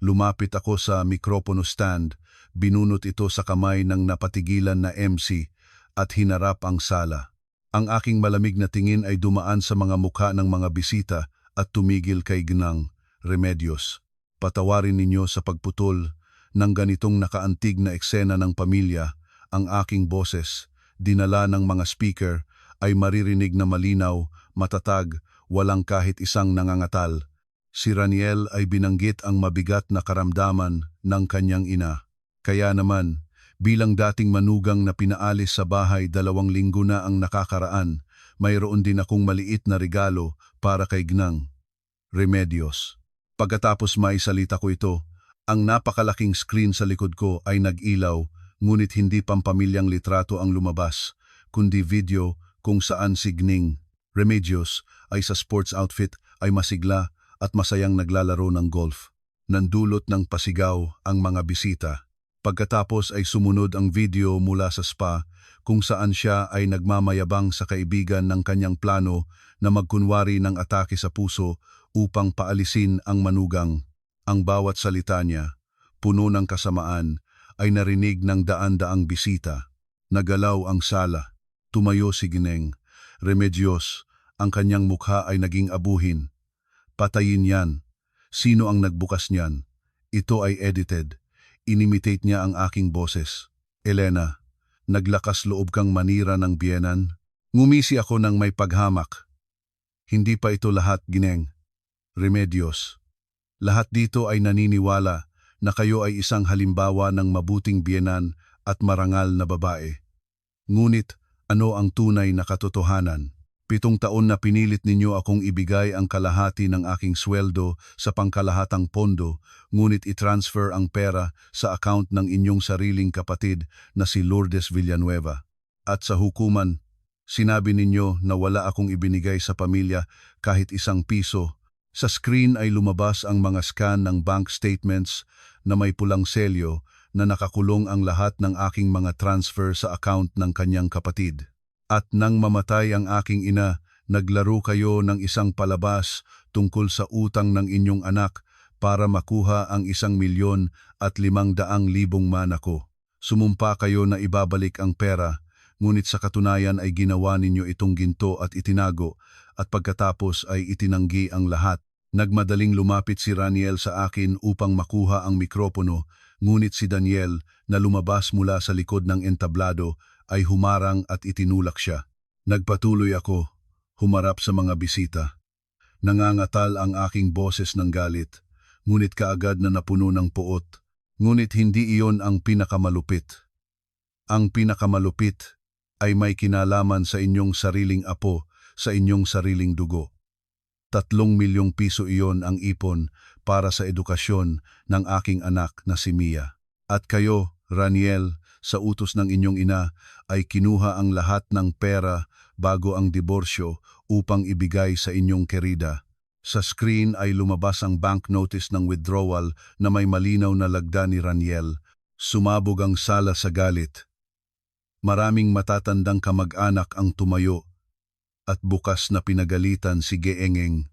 Lumapit ako sa mikropono stand, binunot ito sa kamay ng napatigilan na MC at hinarap ang sala. Ang aking malamig na tingin ay dumaan sa mga mukha ng mga bisita at tumigil kay Gnang. Remedios, patawarin ninyo sa pagputol ng ganitong nakaantig na eksena ng pamilya. Ang aking boses, dinala ng mga speaker, ay maririnig na malinaw, matatag, walang kahit isang nangangatal. Si Raniel ay binanggit ang mabigat na karamdaman ng kanyang ina. Kaya naman, bilang dating manugang na pinaalis sa bahay 2 linggo na ang nakakaraan, mayroon din akong maliit na regalo para kay Gnang. Remedios. Pagkatapos maisalita ko ito, ang napakalaking screen sa likod ko ay nag-ilaw, ngunit hindi pampamilyang litrato ang lumabas, kundi video kung saan si Gning, Remedios, ay sa sports outfit ay masigla at masayang naglalaro ng golf. Nandulot ng pasigaw ang mga bisita. Pagkatapos ay sumunod ang video mula sa spa kung saan siya ay nagmamayabang sa kaibigan ng kanyang plano na magkunwari ng atake sa puso upang paalisin ang manugang. Ang bawat salita niya, puno ng kasamaan, ay narinig ng daan-daang bisita. Nagalaw ang sala. Tumayo si Gineng. Remedios, ang kanyang mukha ay naging abuhin. Patayin yan. Sino ang nagbukas niyan? Ito ay edited. Inimitate niya ang aking boses. Elena, naglakas loob kang manira ng biyenan? Ngumisi ako ng may paghamak. Hindi pa ito lahat, Gineng. Remedios, lahat dito ay naniniwala na kayo ay isang halimbawa ng mabuting biyenan at marangal na babae. Ngunit, ano ang tunay na katotohanan? 7 taon na pinilit ninyo akong ibigay ang kalahati ng aking sweldo sa pangkalahatang pondo, ngunit i-transfer ang pera sa account ng inyong sariling kapatid na si Lourdes Villanueva. At sa hukuman, sinabi ninyo na wala akong ibinigay sa pamilya kahit 1 piso. Sa screen ay lumabas ang mga scan ng bank statements na may pulang selyo na nakakulong ang lahat ng aking mga transfer sa account ng kanyang kapatid. At nang mamatay ang aking ina, naglaro kayo ng isang palabas tungkol sa utang ng inyong anak para makuha ang 1,500,000 mana ko. Sumumpa kayo na ibabalik ang pera, ngunit sa katunayan ay ginawa ninyo itong ginto at itinago, at pagkatapos ay itinanggi ang lahat. Nagmadaling lumapit si Raniel sa akin upang makuha ang mikropono, ngunit si Daniel, na lumabas mula sa likod ng entablado, ay humarang at itinulak siya. Nagpatuloy ako, humarap sa mga bisita. Nangangatal ang aking boses ng galit, ngunit kaagad na napuno ng puot. Ngunit hindi iyon ang pinakamalupit. Ang pinakamalupit ay may kinalaman sa inyong sariling apo, sa inyong sariling dugo. 3 milyong piso iyon ang ipon para sa edukasyon ng aking anak na si Mia. At kayo, Raniel, sa utos ng inyong ina, ay kinuha ang lahat ng pera bago ang diborsyo upang ibigay sa inyong kerida. Sa screen ay lumabas ang bank notice ng withdrawal na may malinaw na lagda ni Raniel. Sumabog ang sala sa galit. Maraming matatandang kamag-anak ang tumayo at bukas na pinagalitan si Geengeng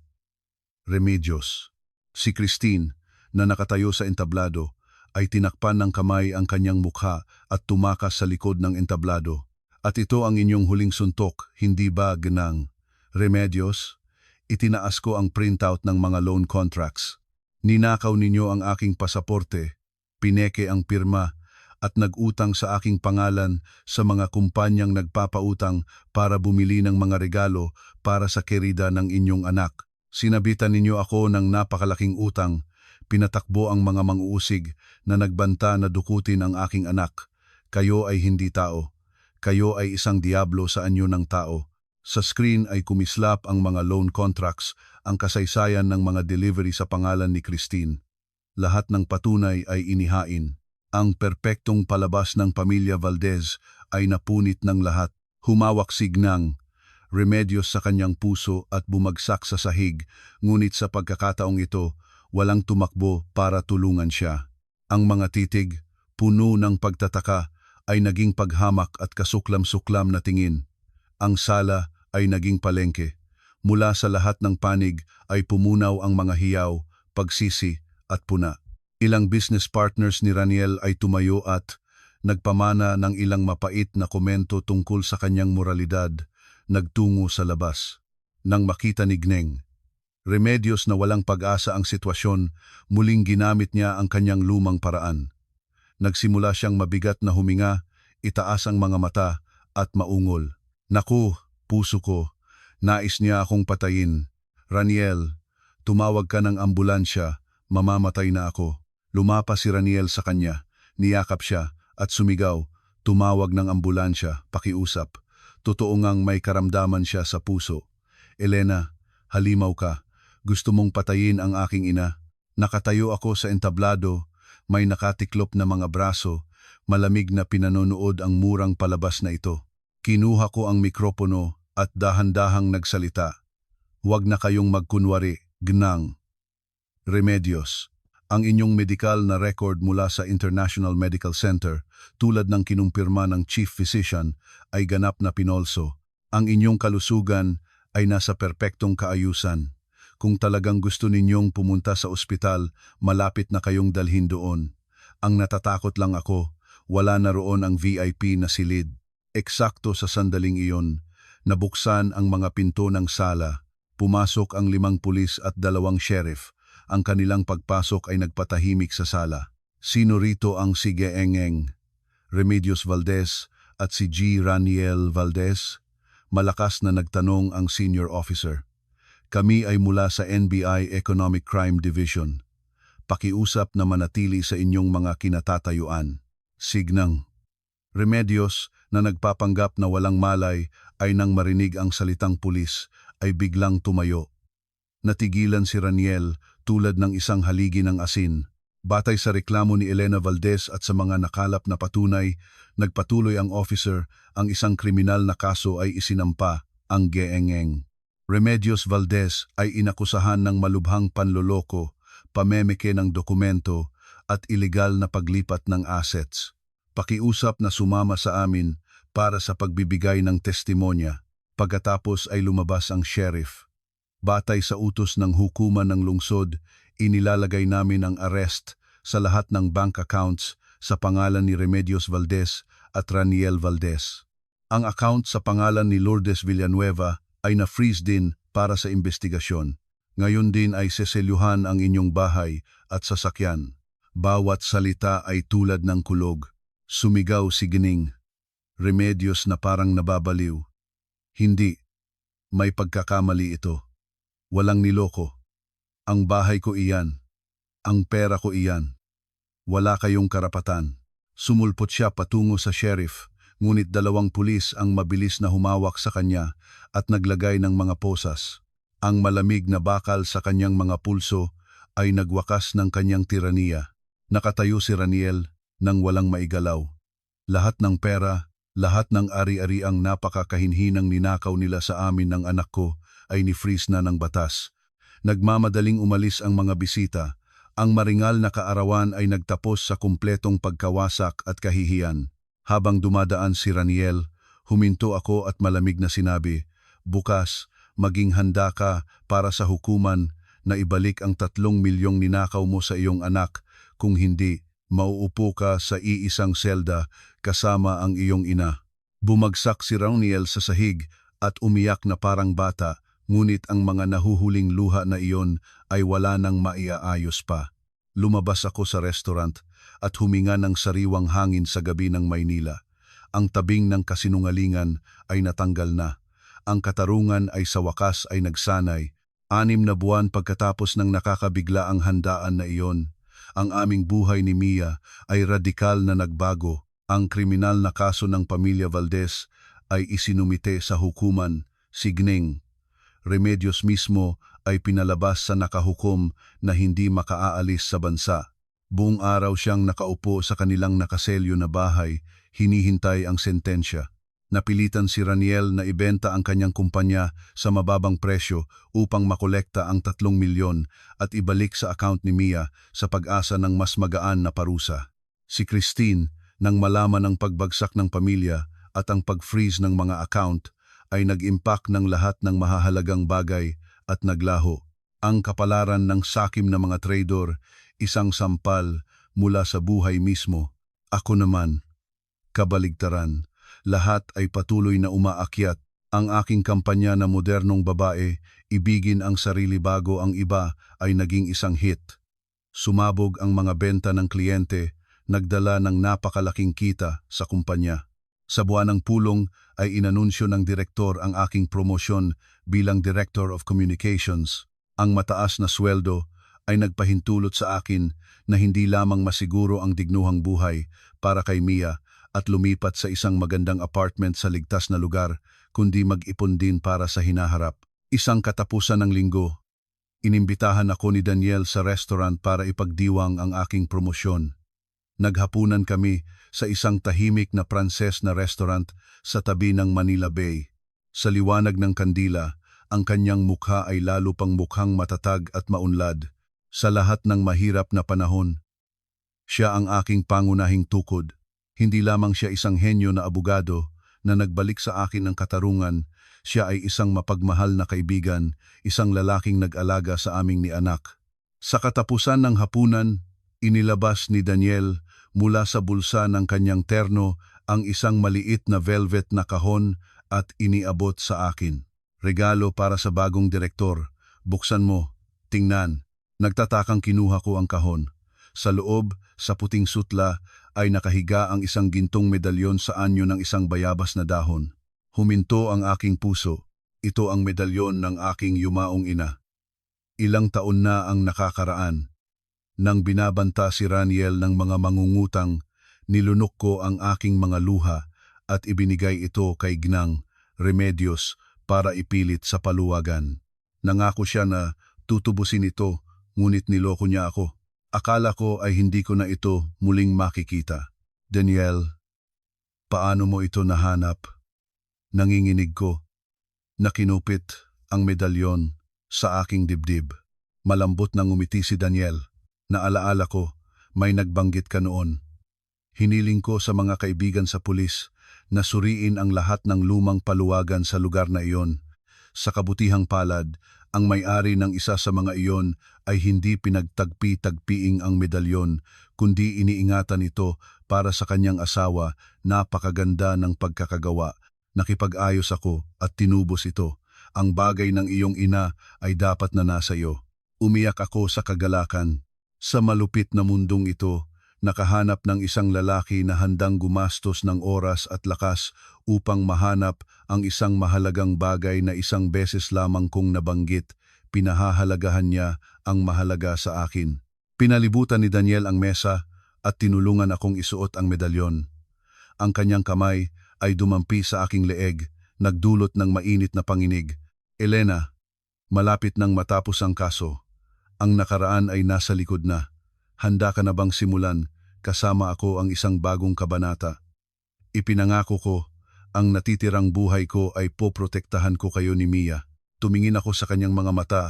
Remedios. Si Christine, na nakatayo sa entablado, ay tinakpan ng kamay ang kanyang mukha at tumakas sa likod ng entablado. At ito ang inyong huling suntok, hindi ba, Genang Remedios? Itinaas ko ang printout ng mga loan contracts. Ninakaw ninyo ang aking pasaporte, pineke ang pirma, at nag-utang sa aking pangalan sa mga kumpanyang nagpapautang para bumili ng mga regalo para sa kerida ng inyong anak. Sinabitan ninyo ako ng napakalaking utang, pinatakbo ang mga manguusig na nagbanta na dukutin ang aking anak. Kayo ay hindi tao. Kayo ay isang diablo sa anyo ng tao. Sa screen ay kumislap ang mga loan contracts, ang kasaysayan ng mga delivery sa pangalan ni Christine. Lahat ng patunay ay inihain. Ang perpektong palabas ng pamilya Valdez ay napunit ng lahat. Humawak si Genang Remedios sa kanyang puso at bumagsak sa sahig, ngunit sa pagkakataong ito, walang tumakbo para tulungan siya. Ang mga titig, puno ng pagtataka, ay naging paghamak at kasuklam-suklam na tingin. Ang sala ay naging palengke. Mula sa lahat ng panig ay pumunaw ang mga hiyaw, pagsisi at puna. Ilang business partners ni Raniel ay tumayo at nagpamana ng ilang mapait na komento tungkol sa kanyang moralidad, nagtungo sa labas. Nang makita ni Gneng Remedios na walang pag-asa ang sitwasyon, muling ginamit niya ang kanyang lumang paraan. Nagsimula siyang mabigat na huminga, itaas ang mga mata at maungol. Naku, puso ko, nais niya akong patayin. Raniel, tumawag ka ng ambulansya, mamamatay na ako. Lumapa si Raniel sa kanya, niyakap siya at sumigaw, tumawag ng ambulansya, pakiusap. Totoo ngang may karamdaman siya sa puso. Elena, halimaw ka. Gusto mong patayin ang aking ina. Nakatayo ako sa entablado, may nakatiklop na mga braso, malamig na pinanonood ang murang palabas na ito. Kinuha ko ang mikropono at dahan-dahang nagsalita. Huwag na kayong magkunwari, Genang Remedios. Ang inyong medikal na record mula sa International Medical Center, tulad ng kinumpirma ng Chief Physician, ay ganap na pinolso. Ang inyong kalusugan ay nasa perpektong kaayusan. Kung talagang gusto ninyong pumunta sa ospital, malapit na kayong dalhin doon. Ang natatakot lang ako, wala na roon ang VIP na silid. Eksakto sa sandaling iyon, nabuksan ang mga pinto ng sala, pumasok ang 5 pulis at 2 sheriff. Ang kanilang pagpasok ay nagpatahimik sa sala. Sino rito ang si Geengeng Remedios Valdez at si G. Raniel Valdez? Malakas na nagtanong ang senior officer. Kami ay mula sa NBI Economic Crime Division. Pakiusap na manatili sa inyong mga kinatatayuan. Signang Remedios, na nagpapanggap na walang malay, ay nang marinig ang salitang pulis, ay biglang tumayo. Natigilan si Raniel tulad ng isang haligi ng asin. Batay sa reklamo ni Elena Valdez at sa mga nakalap na patunay, nagpatuloy ang officer, ang isang kriminal na kaso ay isinampa, ang Geengeng Remedios Valdez ay inakusahan ng malubhang panloloko, pamemeke ng dokumento at ilegal na paglipat ng assets. Pakiusap na sumama sa amin para sa pagbibigay ng testimonya. Pagkatapos ay lumabas ang sheriff. Batay sa utos ng hukuman ng lungsod, inilalagay namin ang arrest sa lahat ng bank accounts sa pangalan ni Remedios Valdez at Raniel Valdez. Ang account sa pangalan ni Lourdes Villanueva ay na-freeze din para sa investigasyon. Ngayon din ay seselyuhan ang inyong bahay at sasakyan. Bawat salita ay tulad ng kulog. Sumigaw si Gining. Remedios na parang nababaliw. Hindi. May pagkakamali ito. Walang niloko. Ang bahay ko iyan. Ang pera ko iyan. Wala kayong karapatan. Sumulpot siya patungo sa sheriff, ngunit 2 pulis ang mabilis na humawak sa kanya at naglagay ng mga posas. Ang malamig na bakal sa kanyang mga pulso ay nagwakas ng kanyang tiraniya. Nakatayo si Raniel nang walang maigalaw. Lahat ng pera, lahat ng ari-ariang napakakahinhinang ninakaw nila sa amin ng anak ko ay ni-freeze na ng batas. Nagmamadaling umalis ang mga bisita. Ang maringal na kaarawan ay nagtapos sa kumpletong pagkawasak at kahihiyan. Habang dumadaan si Raniel, huminto ako at malamig na sinabi, "Bukas, maging handa ka para sa hukuman na ibalik ang 3 milyong ninakaw mo sa iyong anak. Kung hindi, mauupo ka sa iisang selda kasama ang iyong ina." Bumagsak si Raniel sa sahig at umiyak na parang bata, ngunit ang mga nahuhuling luha na iyon ay wala nang maiaayos pa. Lumabas ako sa restaurant at huminga ng sariwang hangin sa gabi ng Maynila. Ang tabing ng kasinungalingan ay natanggal na. Ang katarungan ay sa wakas ay nagsanay. 6 na buwan pagkatapos ng nakakabigla ang handaan na iyon, ang aming buhay ni Mia ay radikal na nagbago. Ang kriminal na kaso ng pamilya Valdez ay isinumite sa hukuman, Signing. Remedios mismo ay pinalabas sa nakahukom na hindi makaaalis sa bansa. Buong araw siyang nakaupo sa kanilang nakaselyo na bahay, hinihintay ang sentensya. Napilitan si Raniel na ibenta ang kanyang kumpanya sa mababang presyo upang makolekta ang 3 milyon at ibalik sa account ni Mia sa pag-asa ng mas magaan na parusa. Si Christine, nang malaman ang pagbagsak ng pamilya at ang pag-freeze ng mga account, ay nag-impact ng lahat ng mahahalagang bagay at naglaho. Ang kapalaran ng sakim na mga traidor, isang sampal mula sa buhay mismo. Ako naman, kabaligtaran. Lahat ay patuloy na umaakyat. Ang aking kampanya na modernong babae, ibigin ang sarili bago ang iba, ay naging isang hit. Sumabog ang mga benta ng kliyente, nagdala ng napakalaking kita sa kumpanya. Sa buwan ng pulong ay inanunsyo ng direktor ang aking promosyon bilang Director of Communications. Ang mataas na sweldo ay nagpahintulot sa akin na hindi lamang masiguro ang dignuhang buhay para kay Mia at lumipat sa isang magandang apartment sa ligtas na lugar, kundi mag-ipon din para sa hinaharap. Isang katapusan ng linggo, inimbitahan ako ni Daniel sa restaurant para ipagdiwang ang aking promosyon. Naghapunan kami sa isang tahimik na Pranses na restaurant sa tabi ng Manila Bay. Sa liwanag ng kandila, ang kanyang mukha ay lalo pang mukhang matatag at maunlad. Sa lahat ng mahirap na panahon, siya ang aking pangunahing tukod. Hindi lamang siya isang henyo na abogado na nagbalik sa akin ng katarungan, siya ay isang mapagmahal na kaibigan, isang lalaking nag-alaga sa aming ni anak. Sa katapusan ng hapunan, inilabas ni Daniel mula sa bulsa ng kanyang terno ang isang maliit na velvet na kahon at iniabot sa akin. Regalo para sa bagong direktor. Buksan mo, tingnan. Nagtatakang kinuha ko ang kahon. Sa loob, sa puting sutla, ay nakahiga ang isang gintong medalyon sa anyo ng isang bayabas na dahon. Huminto ang aking puso. Ito ang medalyon ng aking yumaong ina. Ilang taon na ang nakakaraan. Nang binabanta si Raniel ng mga mangungutang, nilunok ko ang aking mga luha at ibinigay ito kay Gnang Remedios para ipilit sa paluwagan. Nangako siya na tutubusin ito, ngunit niloko niya ako. Akala ko ay hindi ko na ito muling makikita. Daniel, paano mo ito nahanap? Nanginginig ko. Nakinupit ang medalyon sa aking dibdib. Malambot na ngumiti si Daniel. Naalaala ko, may nagbanggit ka noon. Hiniling ko sa mga kaibigan sa pulis na suriin ang lahat ng lumang paluwagan sa lugar na iyon. Sa kabutihang palad, Ang may-ari ng isa sa mga iyon ay hindi pinagtagpi-tagpiing ang medalyon, kundi iniingatan ito para sa kanyang asawa. Napakaganda ng pagkakagawa. Nakipag-ayos ako at tinubos ito. Ang bagay ng iyong ina ay dapat na nasa iyo. Umiyak ako sa kagalakan. Sa malupit na mundong ito, nakahanap ng isang lalaki na handang gumastos ng oras at lakas upang mahanap ang isang mahalagang bagay na isang beses lamang kong nabanggit. Pinahahalagahan niya ang mahalaga sa akin. Pinalibutan ni Daniel ang mesa at tinulungan akong isuot ang medalyon. Ang kanyang kamay ay dumampi sa aking leeg, nagdulot ng mainit na panginig. Elena, malapit nang matapos ang kaso. Ang nakaraan ay nasa likod na. Handa ka na bang simulan? Kasama ako ang isang bagong kabanata. Ipinangako ko, ang natitirang buhay ko ay poprotektahan ko kayo ni Mia. Tumingin ako sa kanyang mga mata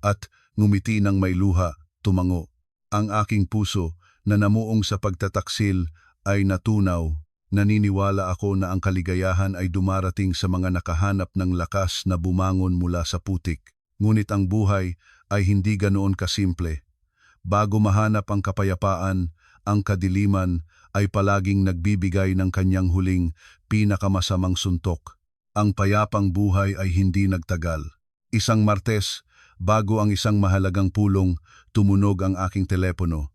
at ngumiti ng may luha, tumango. Ang aking puso na namuong sa pagtataksil ay natunaw. Naniniwala ako na ang kaligayahan ay dumarating sa mga nakahanap ng lakas na bumangon mula sa putik. Ngunit ang buhay ay hindi ganoon kasimple. Bago mahanap ang kapayapaan, ang kadiliman ay palaging nagbibigay ng kanyang huling pinakamasamang suntok. Ang payapang buhay ay hindi nagtagal. Isang Martes, bago ang isang mahalagang pulong, tumunog ang aking telepono.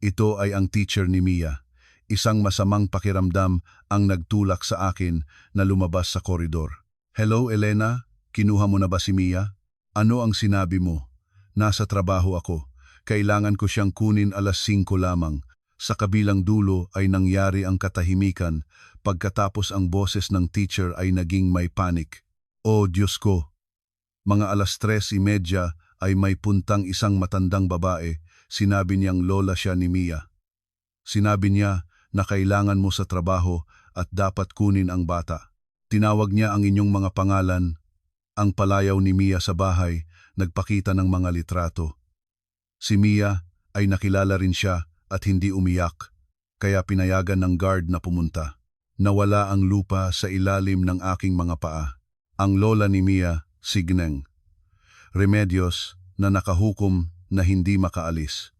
Ito ay ang teacher ni Mia. Isang masamang pakiramdam ang nagtulak sa akin na lumabas sa koridor. Hello Elena, kinuha mo na ba si Mia? Ano ang sinabi mo? Nasa trabaho ako. Kailangan ko siyang kunin 5:00 lamang. Sa kabilang dulo ay nangyari ang katahimikan pagkatapos ang boses ng teacher ay naging may panic. Oh Diyos ko! Mga 3:30 ay may puntang isang matandang babae. Sinabi niyang lola siya ni Mia. Sinabi niya na kailangan mo sa trabaho at dapat kunin ang bata. Tinawag niya ang inyong mga pangalan. Ang palayaw ni Mia sa bahay, nagpakita ng mga litrato. Si Mia ay nakilala rin siya at hindi umiyak, kaya pinayagan ng guard na pumunta. Nawala ang lupa sa ilalim ng aking mga paa. Ang lola ni Mia, si Gneng Remedios, na nakahukom na hindi makaalis.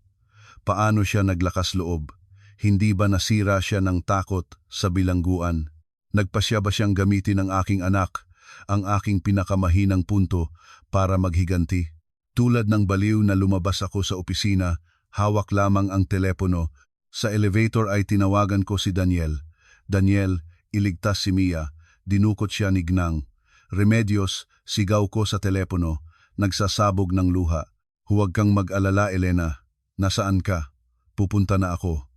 Paano siya naglakas loob? Hindi ba nasira siya ng takot sa bilangguan? Nagpasya ba siyang gamitin ang aking anak, ang aking pinakamahinang punto, para maghiganti? Tulad ng baliw na lumabas ako sa opisina, hawak lamang ang telepono. Sa elevator ay tinawagan ko si Daniel. Daniel, iligtas si Mia. Dinukot siya ni Gnang. Remedios, sigaw ko sa telepono. Nagsasabog ng luha. Huwag kang mag-alala, Elena. Nasaan ka? Pupunta na ako.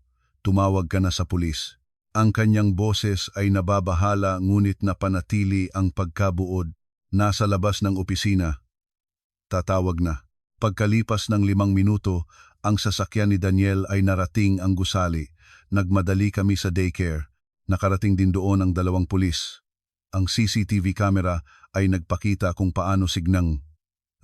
Tumawag ka na sa pulis. Ang kanyang boses ay nababahala ngunit napanatili ang pagkabuod. Nasa labas ng opisina. Tatawag na. Pagkalipas ng 5 minuto, ang sasakyan ni Daniel ay narating ang gusali. Nagmadali kami sa daycare. Nakarating din doon ang 2 pulis. Ang CCTV camera ay nagpakita kung paano si Gnang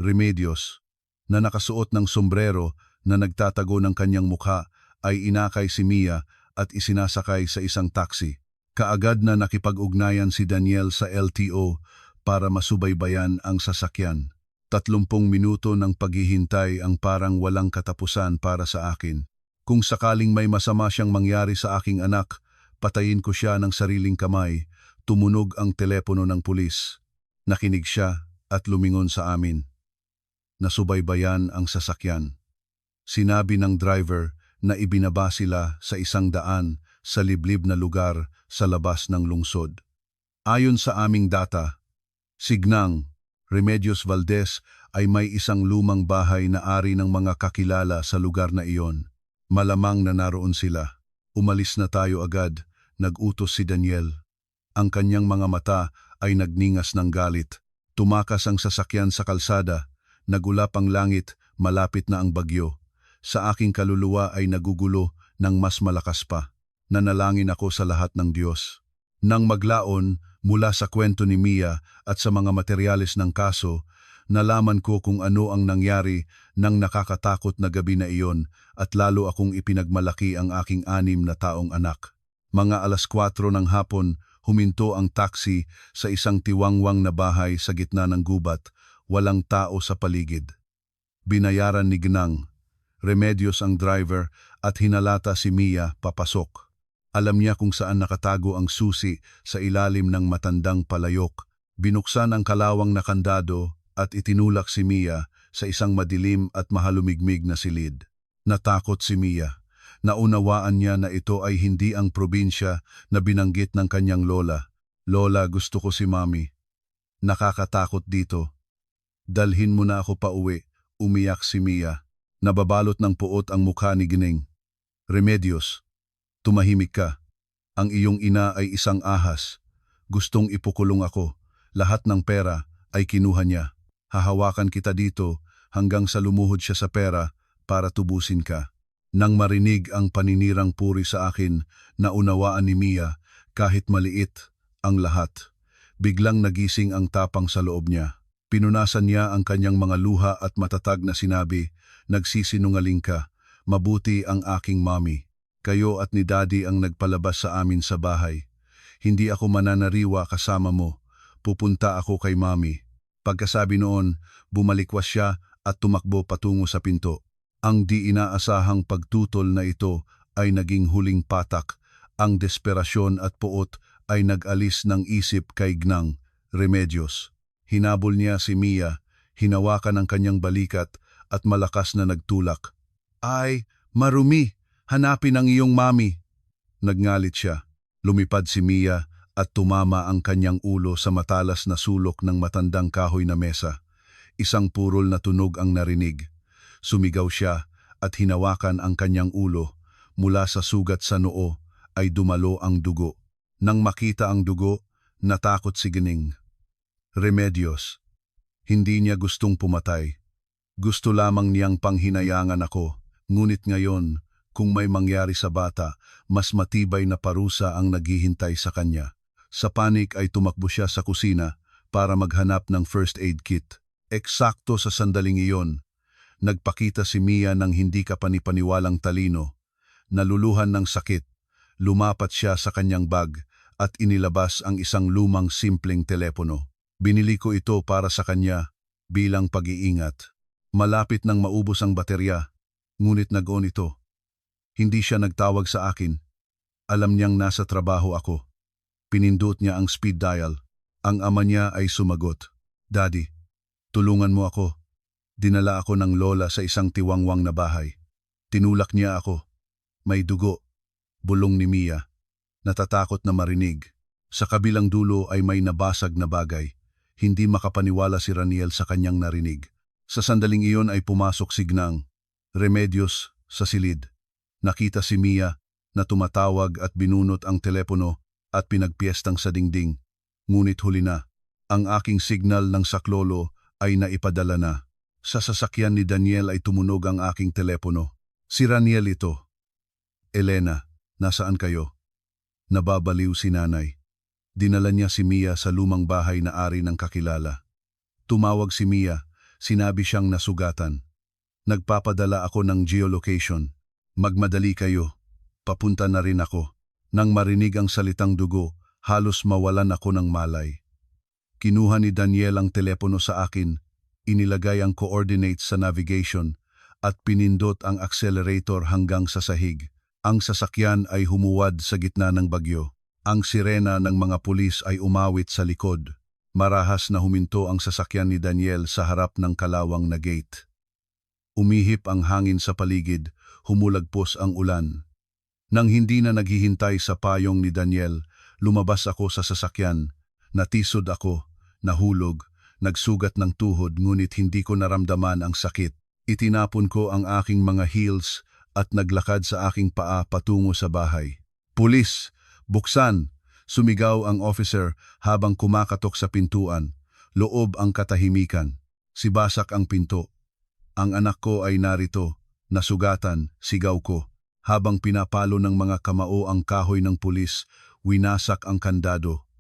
Remedios, na nakasuot ng sombrero na nagtatago ng kanyang mukha, ay inakay si Mia at isinasakay sa isang taxi. Kaagad na nakipag-ugnayan si Daniel sa LTO para masubaybayan ang sasakyan. 30 minuto ng paghihintay ang parang walang katapusan para sa akin. Kung sakaling may masama siyang mangyari sa aking anak, patayin ko siya ng sariling kamay. Tumunog ang telepono ng pulis. Nakinig siya at lumingon sa amin. Nasubaybayan ang sasakyan. Sinabi ng driver na ibinaba sila sa 100 sa liblib na lugar sa labas ng lungsod. Ayon sa aming data, si Gnang Remedios Valdez ay may isang lumang bahay na ari ng mga kakilala sa lugar na iyon. Malamang na naroon sila. Umalis na tayo agad, nag-utos si Daniel. Ang kanyang mga mata ay nagningas ng galit. Tumakas ang sasakyan sa kalsada. Nagulap ang langit, malapit na ang bagyo. Sa aking kaluluwa ay nagugulo ng mas malakas pa. Nanalangin ako sa lahat ng Diyos. Nang maglaon mula sa kwento ni Mia at sa mga materyales ng kaso, nalaman ko kung ano ang nangyari ng nakakatakot na gabi na iyon at lalo akong ipinagmalaki ang aking 6 na taong anak. Mga 4:00 ng hapon, huminto ang taxi sa isang tiwangwang na bahay sa gitna ng gubat. Walang tao sa paligid. Binayaran ni Gnang. Remedios ang driver at hinalata si Mia papasok. Alam niya kung saan nakatago ang susi sa ilalim ng matandang palayok. Binuksan ang kalawang na kandado at itinulak si Mia sa isang madilim at mahalumigmig na silid. Natakot si Mia. Naunawaan niya na ito ay hindi ang probinsya na binanggit ng kanyang lola. Lola, gusto ko si Mami. Nakakatakot dito. Dalhin mo na ako pauwi, umiyak si Mia. Nababalot ng puot ang mukha ni Gineng. Remedios, tumahimik ka. Ang iyong ina ay isang ahas. Gustong ipukulong ako. Lahat ng pera ay kinuha niya. Hahawakan kita dito hanggang sa lumuhod siya sa pera para tubusin ka. Nang marinig ang paninirang puri sa akin, naunawaan ni Mia kahit maliit ang lahat. Biglang nagising ang tapang sa loob niya. Pinunasan niya ang kanyang mga luha at matatag na sinabi, "Nagsisinungaling ka, mabuti ang aking mami. Kayo at ni Daddy ang nagpalabas sa amin sa bahay. Hindi ako mananariwa kasama mo. Pupunta ako kay Mami." Pagkasabi noon, bumalikwas siya at tumakbo patungo sa pinto. Ang di inaasahang pagtutol na ito ay naging huling patak. Ang desperasyon at puot ay nag-alis ng isip kay Gnang. Remedios. Hinabol niya si Mia, hinawakan ang kanyang balikat at malakas na nagtulak. "Ay, marumi! Hanapin ang iyong mami!" Nagngalit siya. Lumipad si Mia at tumama ang kanyang ulo sa matalas na sulok ng matandang kahoy na mesa. Isang purol na tunog ang narinig. Sumigaw siya at hinawakan ang kanyang ulo. Mula sa sugat sa noo ay dumalo ang dugo. Nang makita ang dugo, natakot si Gineng. Remedios. Hindi niya gustong pumatay. Gusto lamang niyang panghinayangan ako. Ngunit ngayon, kung may mangyari sa bata, mas matibay na parusa ang naghihintay sa kanya. Sa panik ay tumakbo siya sa kusina para maghanap ng first aid kit. Eksakto sa sandaling iyon, nagpakita si Mia ng hindi kapanipaniwalang talino. Naluluhan ng sakit, lumapat siya sa kanyang bag at inilabas ang isang lumang simpleng telepono. Binili ko ito para sa kanya bilang pag-iingat. Malapit nang maubos ang baterya, ngunit nag-on ito. Hindi siya nagtawag sa akin. Alam niyang nasa trabaho ako. Pinindot niya ang speed dial. Ang ama niya ay sumagot. "Daddy, tulungan mo ako." Dinala ako ng lola sa isang tiwangwang na bahay. Tinulak niya ako. May dugo. Bulong ni Mia. Natatakot na marinig. Sa kabilang dulo ay may nabasag na bagay. Hindi makapaniwala si Raniel sa kanyang narinig. Sa sandaling iyon ay pumasok si Gnang. Remedios sa silid. Nakita si Mia na tumatawag at binunot ang telepono at pinagpiestang sa dingding. Ngunit huli na. Ang aking signal ng saklolo ay naipadala na. Sa sasakyan ni Daniel ay tumunog ang aking telepono. Si Raniel ito. "Elena, nasaan kayo?" Nababaliw si nanay. Dinala niya si Mia sa lumang bahay na ari ng kakilala. Tumawag si Mia, sinabi siyang nasugatan. "Nagpapadala ako ng geolocation. Magmadali kayo. Papunta na rin ako." Nang marinig ang salitang dugo, halos mawalan ako ng malay. Kinuha ni Daniel ang telepono sa akin, inilagay ang coordinates sa navigation at pinindot ang accelerator hanggang sa sahig. Ang sasakyan ay humuwad sa gitna ng bagyo. Ang sirena ng mga pulis ay umawit sa likod. Marahas na huminto ang sasakyan ni Daniel sa harap ng kalawang na gate. Umihip ang hangin sa paligid, humulagpos ang ulan. Nang hindi na naghihintay sa payong ni Daniel, lumabas ako sa sasakyan. Natisod ako, nahulog, nagsugat ng tuhod ngunit hindi ko naramdaman ang sakit. Itinapon ko ang aking mga heels at naglakad sa aking paa patungo sa bahay. "Pulis! Buksan!" Sumigaw ang officer habang kumakatok sa pintuan. Loob ang katahimikan. Sibasak ang pinto. "Ang anak ko ay narito, nasugatan," sigaw ko. Habang pinapalo ng mga kamao ang kahoy ng pulis, winasak ang kandado.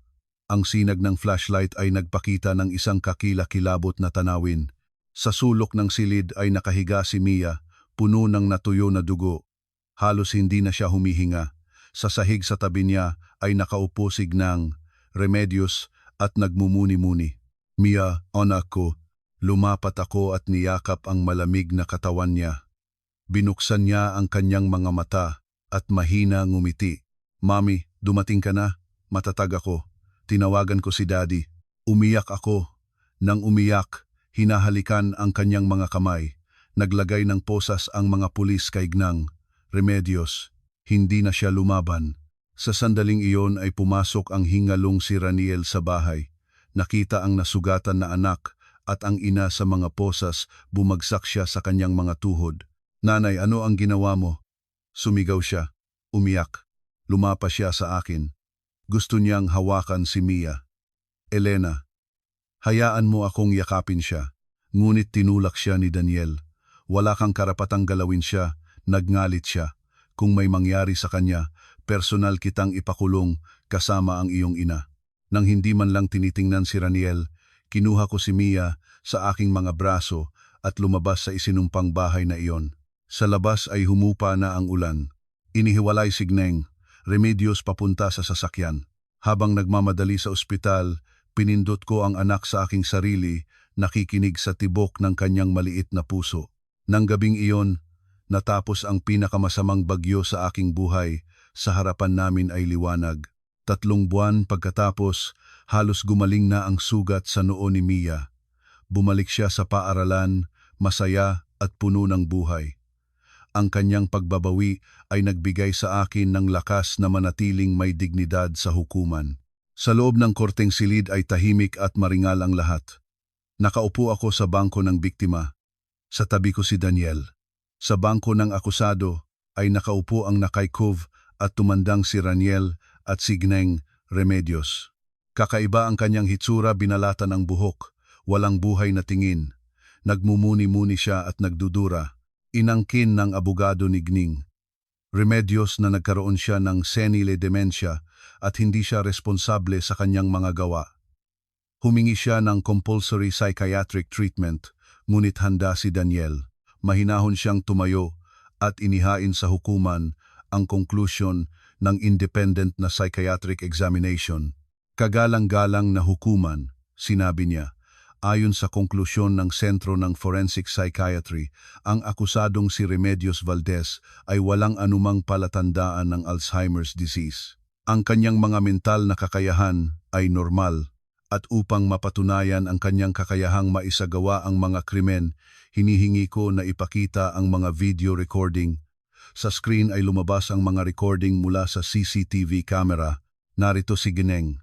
Ang sinag ng flashlight ay nagpakita ng isang kakilakilabot na tanawin. Sa sulok ng silid ay nakahiga si Mia, puno ng natuyo na dugo. Halos hindi na siya humihinga. Sa sahig sa tabi niya ay nakaupo si Gnang, Remedios at nagmumuni-muni. "Mia, anak ko, Lumapat ako at niyakap ang malamig na katawan niya. Binuksan niya ang kanyang mga mata at mahina ngumiti. Mami, dumating ka na? Matatag ako. Tinawagan ko si Daddy. Umiyak ako. Nang umiyak, hinahalikan ang kanyang mga kamay. Naglagay ng posas ang mga pulis kay Gnang. Remedios, hindi na siya lumaban. Sa sandaling iyon ay pumasok ang hingalong si Raniel sa bahay. Nakita ang nasugatan na anak at ang ina sa mga posas, bumagsak siya sa kanyang mga tuhod. Nanay, ano ang ginawa mo? Sumigaw siya. Umiyak. Lumapa siya sa akin. Gusto niyang hawakan si Mia. Elena, hayaan mo akong yakapin siya. Ngunit tinulak siya ni Daniel. Wala kang karapatang galawin siya. Nagngalit siya. Kung may mangyari sa kanya, personal kitang ipakulong kasama ang iyong ina. Nang hindi man lang tinitingnan si Raniel, kinuha ko si Mia sa aking mga braso at lumabas sa isinumpang bahay na iyon. Sa labas ay humupa na ang ulan. Inihiwalay si Gnang, Remedios papunta sa sasakyan. Habang nagmamadali sa ospital, pinindot ko ang anak sa aking sarili, nakikinig sa tibok ng kanyang maliit na puso. Nang gabing iyon, natapos ang pinakamasamang bagyo sa aking buhay. Sa harapan namin ay liwanag. 3 buwan pagkatapos, halos gumaling na ang sugat sa noo ni Mia. Bumalik siya sa paaralan, masaya at puno ng buhay. Ang kanyang pagbabawi ay nagbigay sa akin ng lakas na manatiling may dignidad sa hukuman. Sa loob ng korteng silid ay tahimik at maringal ang lahat. Nakaupo ako sa bangko ng biktima. Sa tabi ko si Daniel. Sa bangko ng akusado ay nakaupo ang Nakaykov at tumandang si Raniel at si Gnang Remedios. Kakaiba ang kanyang hitsura, binalatan ang buhok, walang buhay na tingin. Nagmumuni-muni siya at nagdudura. Inangkin ng abogado ni Gnang Remedios na nagkaroon siya ng senile dementia at hindi siya responsable sa kanyang mga gawa. Humingi siya ng compulsory psychiatric treatment, ngunit handa si Daniel. Mahinahon siyang tumayo at inihain sa hukuman ang konklusyon ng independent na psychiatric examination. Kagalang-galang na hukuman, sinabi niya. Ayon sa konklusyon ng Sentro ng Forensic Psychiatry, ang akusadong si Remedios Valdez ay walang anumang palatandaan ng Alzheimer's disease. Ang kanyang mga mental na kakayahan ay normal, at upang mapatunayan ang kanyang kakayahang maisagawa ang mga krimen, hinihingi ko na ipakita ang mga video recording. Sa screen ay lumabas ang mga recording mula sa CCTV camera. Narito si Gnang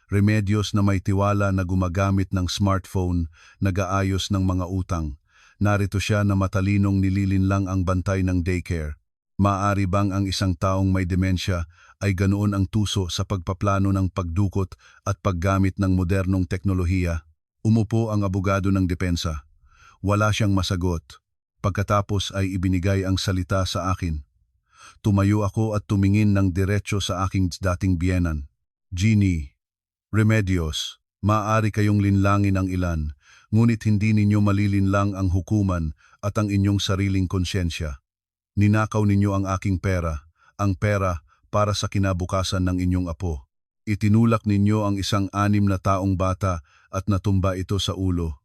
Remedios na may tiwala na gumagamit ng smartphone, nag-aayos ng mga utang. Narito siya na matalinong nililinlang ang bantay ng daycare. Maaari bang ang isang taong may demensya ay ganoon ang tuso sa pagpaplano ng pagdukot at paggamit ng modernong teknolohiya? Umupo ang abogado ng depensa. Wala siyang masagot. Pagkatapos ay ibinigay ang salita sa akin. Tumayo ako at tumingin ng diretso sa aking dating biyenan. Jeannie, Remedios, maaari kayong linlangin ang ilan, ngunit hindi ninyo malilinlang ang hukuman at ang inyong sariling konsyensya. Ninakaw ninyo ang aking pera, ang pera para sa kinabukasan ng inyong apo. Itinulak ninyo ang isang 6 na taong bata at natumba ito sa ulo.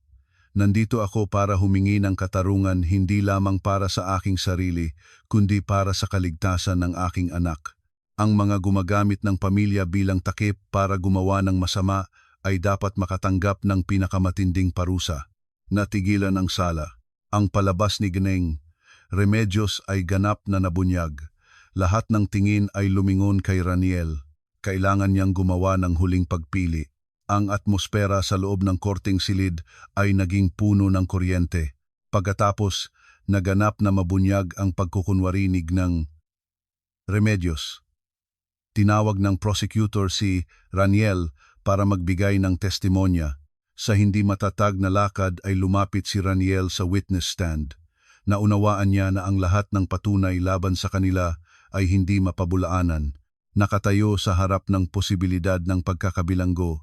Nandito ako para humingi ng katarungan, hindi lamang para sa aking sarili, kundi para sa kaligtasan ng aking anak. Ang mga gumagamit ng pamilya bilang takip para gumawa ng masama ay dapat makatanggap ng pinakamatinding parusa. Natigilan ang sala. Ang palabas ni Gnang Remedios ay ganap na nabunyag. Lahat ng tingin ay lumingon kay Raniel. Kailangan niyang gumawa ng huling pagpili. Ang atmosfera sa loob ng korteng silid ay naging puno ng kuryente. Pagkatapos, naganap na mabunyag ang pagkukunwari ni Gnang Remedios. Tinawag ng prosecutor si Raniel para magbigay ng testimonya. Sa hindi matatag na lakad ay lumapit si Raniel sa witness stand. Naunawaan niya na ang lahat ng patunay laban sa kanila ay hindi mapabulaanan. Nakatayo sa harap ng posibilidad ng pagkakabilanggo.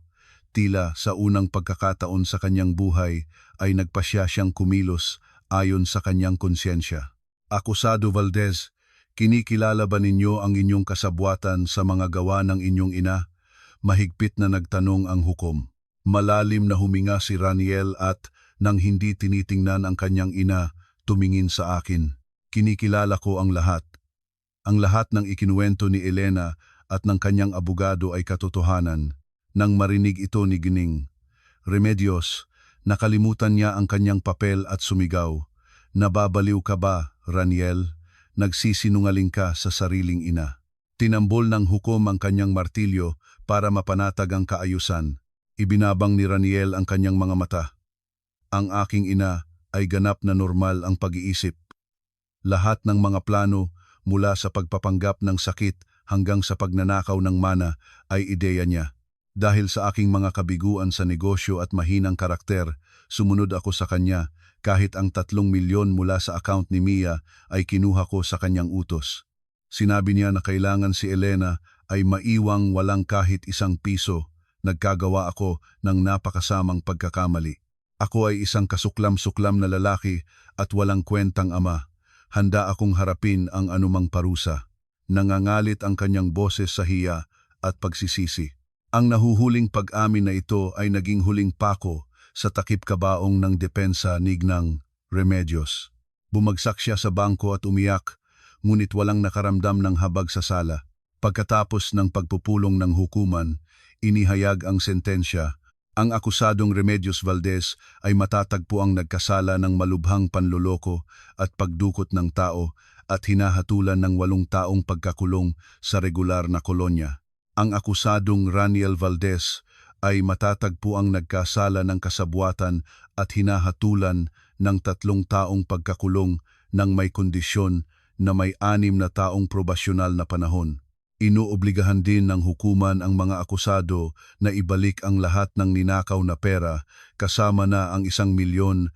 Tila sa unang pagkakataon sa kanyang buhay ay nagpasya siyang kumilos ayon sa kanyang konsyensya. Akusado Valdez, kinikilala ba ninyo ang inyong kasabwatan sa mga gawa ng inyong ina? Mahigpit na nagtanong ang hukom. Malalim na huminga si Raniel at Nang hindi tinitingnan ang kanyang ina, tumingin sa akin. Kinikilala ko ang lahat. Ang lahat ng ikinuwento ni Elena at ng kanyang abogado ay katotohanan. Nang marinig ito ni Gining, Remedios, nakalimutan niya ang kanyang papel at sumigaw. Nababaliw ka ba, Raniel? Nagsisinungaling ka sa sariling ina. Tinambol ng hukom ang kanyang martilyo para mapanatag ang kaayusan. Ibinabang ni Raniel ang kanyang mga mata. Ang aking ina ay ganap na normal ang pag-iisip. Lahat ng mga plano mula sa pagpapanggap ng sakit hanggang sa pagnanakaw ng mana ay ideya niya. Dahil sa aking mga kabiguan sa negosyo at mahinang karakter, sumunod ako sa kanya kahit ang 3 milyon mula sa account ni Mia ay kinuha ko sa kanyang utos. Sinabi niya na kailangan si Elena ay maiwang walang kahit isang piso. Nagkagawa ako ng napakasamang pagkakamali. Ako ay isang kasuklam-suklam na lalaki at walang kwentang ama. Handa akong harapin ang anumang parusa. Nangangalit ang kanyang boses sa hiya at pagsisisi. Ang nahuhuling pag-amin na ito ay naging huling pako sa takip-kabaong ng depensa ni Gnang Remedios. Bumagsak siya sa bangko at umiyak, ngunit walang nakaramdam ng habag sa sala. Pagkatapos ng pagpupulong ng hukuman, inihayag ang sentensya. Ang akusadong Remedios Valdez ay matatagpo ang nagkasala ng malubhang panloloko at pagdukot ng tao at hinahatulan ng 8 taong pagkakulong sa regular na kolonya. Ang akusadong Raniel Valdez ay matatagpo ang nagkasala ng kasabwatan at hinahatulan ng 3 taong pagkakulong ng may kondisyon na may 6 na taong probasyonal na panahon. Inuobligahan din ng hukuman ang mga akusado na ibalik ang lahat ng ninakaw na pera kasama na ang 1,500,000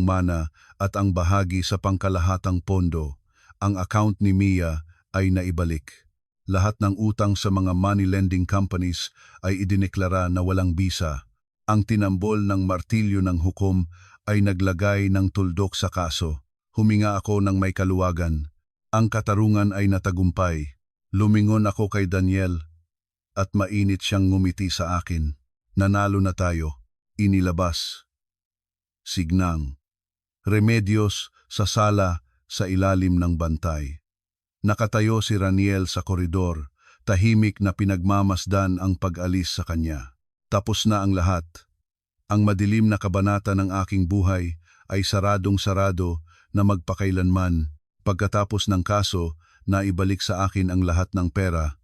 mana at ang bahagi sa pangkalahatang pondo. Ang account ni Mia ay naibalik. Lahat ng utang sa mga money lending companies ay idineklara na walang bisa. Ang tinambol ng martilyo ng hukom ay naglagay ng tuldok sa kaso. Huminga ako ng may kaluwagan. Ang katarungan ay natagumpay. Lumingon ako kay Daniel at mainit siyang ngumiti sa akin. Nanalo na tayo. Inilabas. Signang. Remedios sa sala sa ilalim ng bantay. Nakatayo si Raniel sa koridor, tahimik na pinagmamasdan ang pag-alis sa kanya. Tapos na ang lahat. Ang madilim na kabanata ng aking buhay ay saradong-sarado na magpakailanman. Pagkatapos ng kaso, naibalik sa akin ang lahat ng pera.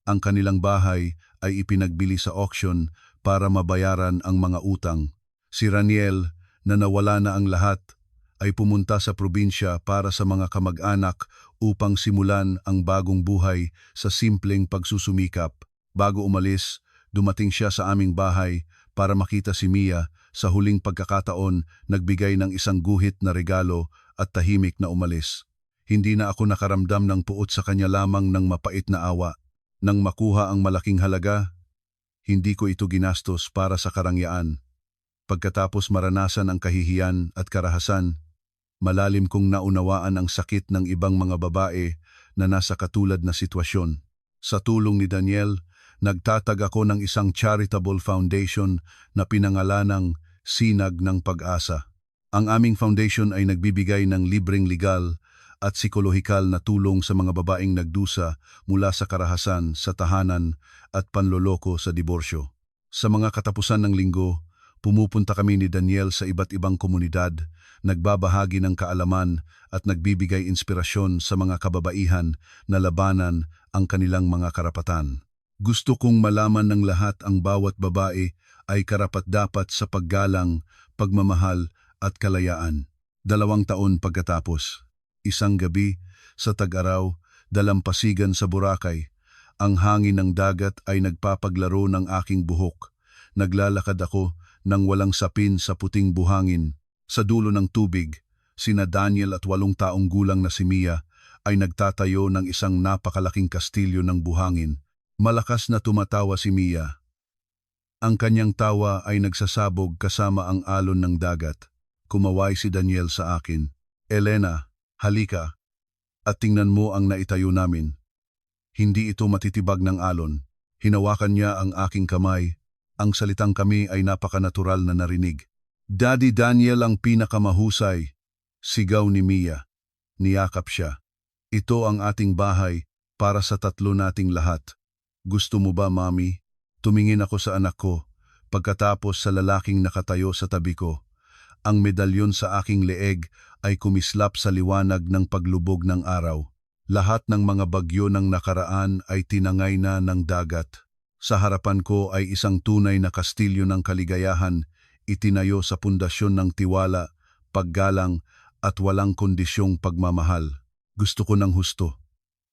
Ang kanilang bahay ay ipinagbili sa auction para mabayaran ang mga utang. Si Raniel, na nawala na ang lahat, ay pumunta sa probinsya para sa mga kamag-anak upang simulan ang bagong buhay sa simpleng pagsusumikap. Bago umalis, dumating siya sa aming bahay para makita si Mia. Sa huling pagkakataon, nagbigay ng isang guhit na regalo at tahimik na umalis. Hindi na ako nakaramdam ng puot sa kanya lamang ng mapait na awa. Nang makuha ang malaking halaga, hindi ko ito ginastos para sa karangyaan. Pagkatapos maranasan ang kahihiyan at karahasan, malalim kong naunawaan ang sakit ng ibang mga babae na nasa katulad na sitwasyon. Sa tulong ni Daniel, nagtatag ako ng isang charitable foundation na pinangalanang Sinag ng Pag-asa. Ang aming foundation ay nagbibigay ng libreng legal at psikolohikal na tulong sa mga babaeng nagdusa mula sa karahasan, sa tahanan at panloloko sa diborsyo. Sa mga katapusan ng linggo, pumupunta kami ni Daniel sa iba't ibang komunidad, nagbabahagi ng kaalaman at nagbibigay inspirasyon sa mga kababaihan na labanan ang kanilang mga karapatan. Gusto kong malaman ng lahat ang bawat babae ay karapat-dapat sa paggalang, pagmamahal at kalayaan. 2 taon pagkatapos, isang gabi, sa tag-araw, dalampasigan sa Boracay, ang hangin ng dagat ay nagpapaglaro ng aking buhok. Naglalakad ako nang walang sapin sa puting buhangin. Sa dulo ng tubig, sina Daniel at 8 taong gulang na si Mia ay nagtatayo ng isang napakalaking kastilyo ng buhangin. Malakas na tumatawa si Mia. Ang kanyang tawa ay nagsasabog kasama ang alon ng dagat. Kumaway si Daniel sa akin. Elena, halika, at tingnan mo ang naitayo namin. Hindi ito matitibag ng alon. Hinawakan niya ang aking kamay. Ang salitang kami ay napakanatural na narinig. Daddy Daniel ang pinakamahusay, sigaw ni Mia. Niyakap siya. Ito ang ating bahay para sa tatlo nating lahat. Gusto mo ba, Mami? Tumingin ako sa anak ko, pagkatapos sa lalaking nakatayo sa tabi ko. Ang medalyon sa aking leeg ay kumislap sa liwanag ng paglubog ng araw. Lahat ng mga bagyo ng nakaraan ay tinangay na ng dagat. Sa harapan ko ay isang tunay na kastilyo ng kaligayahan, itinayo sa pundasyon ng tiwala, paggalang at walang kondisyong pagmamahal. Gusto ko ng husto.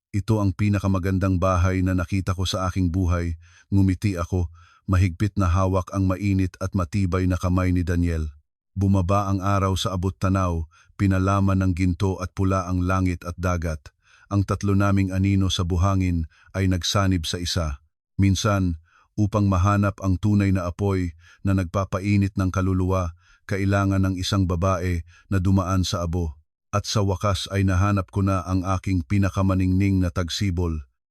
Ito ang pinakamagandang bahay na nakita ko sa aking buhay. Ngumiti ako, mahigpit na hawak ang mainit at matibay na kamay ni Daniel. Bumaba ang araw sa abot-tanaw, pinalaman ng ginto at pula ang langit at dagat. Ang tatlo naming anino sa buhangin ay nagsanib sa isa. Minsan, upang mahanap ang tunay na apoy na nagpapainit ng kaluluwa, kailangan ng isang babae na dumaan sa abo. At sa wakas ay nahanap ko na ang aking pinakamaningning na tagsibol.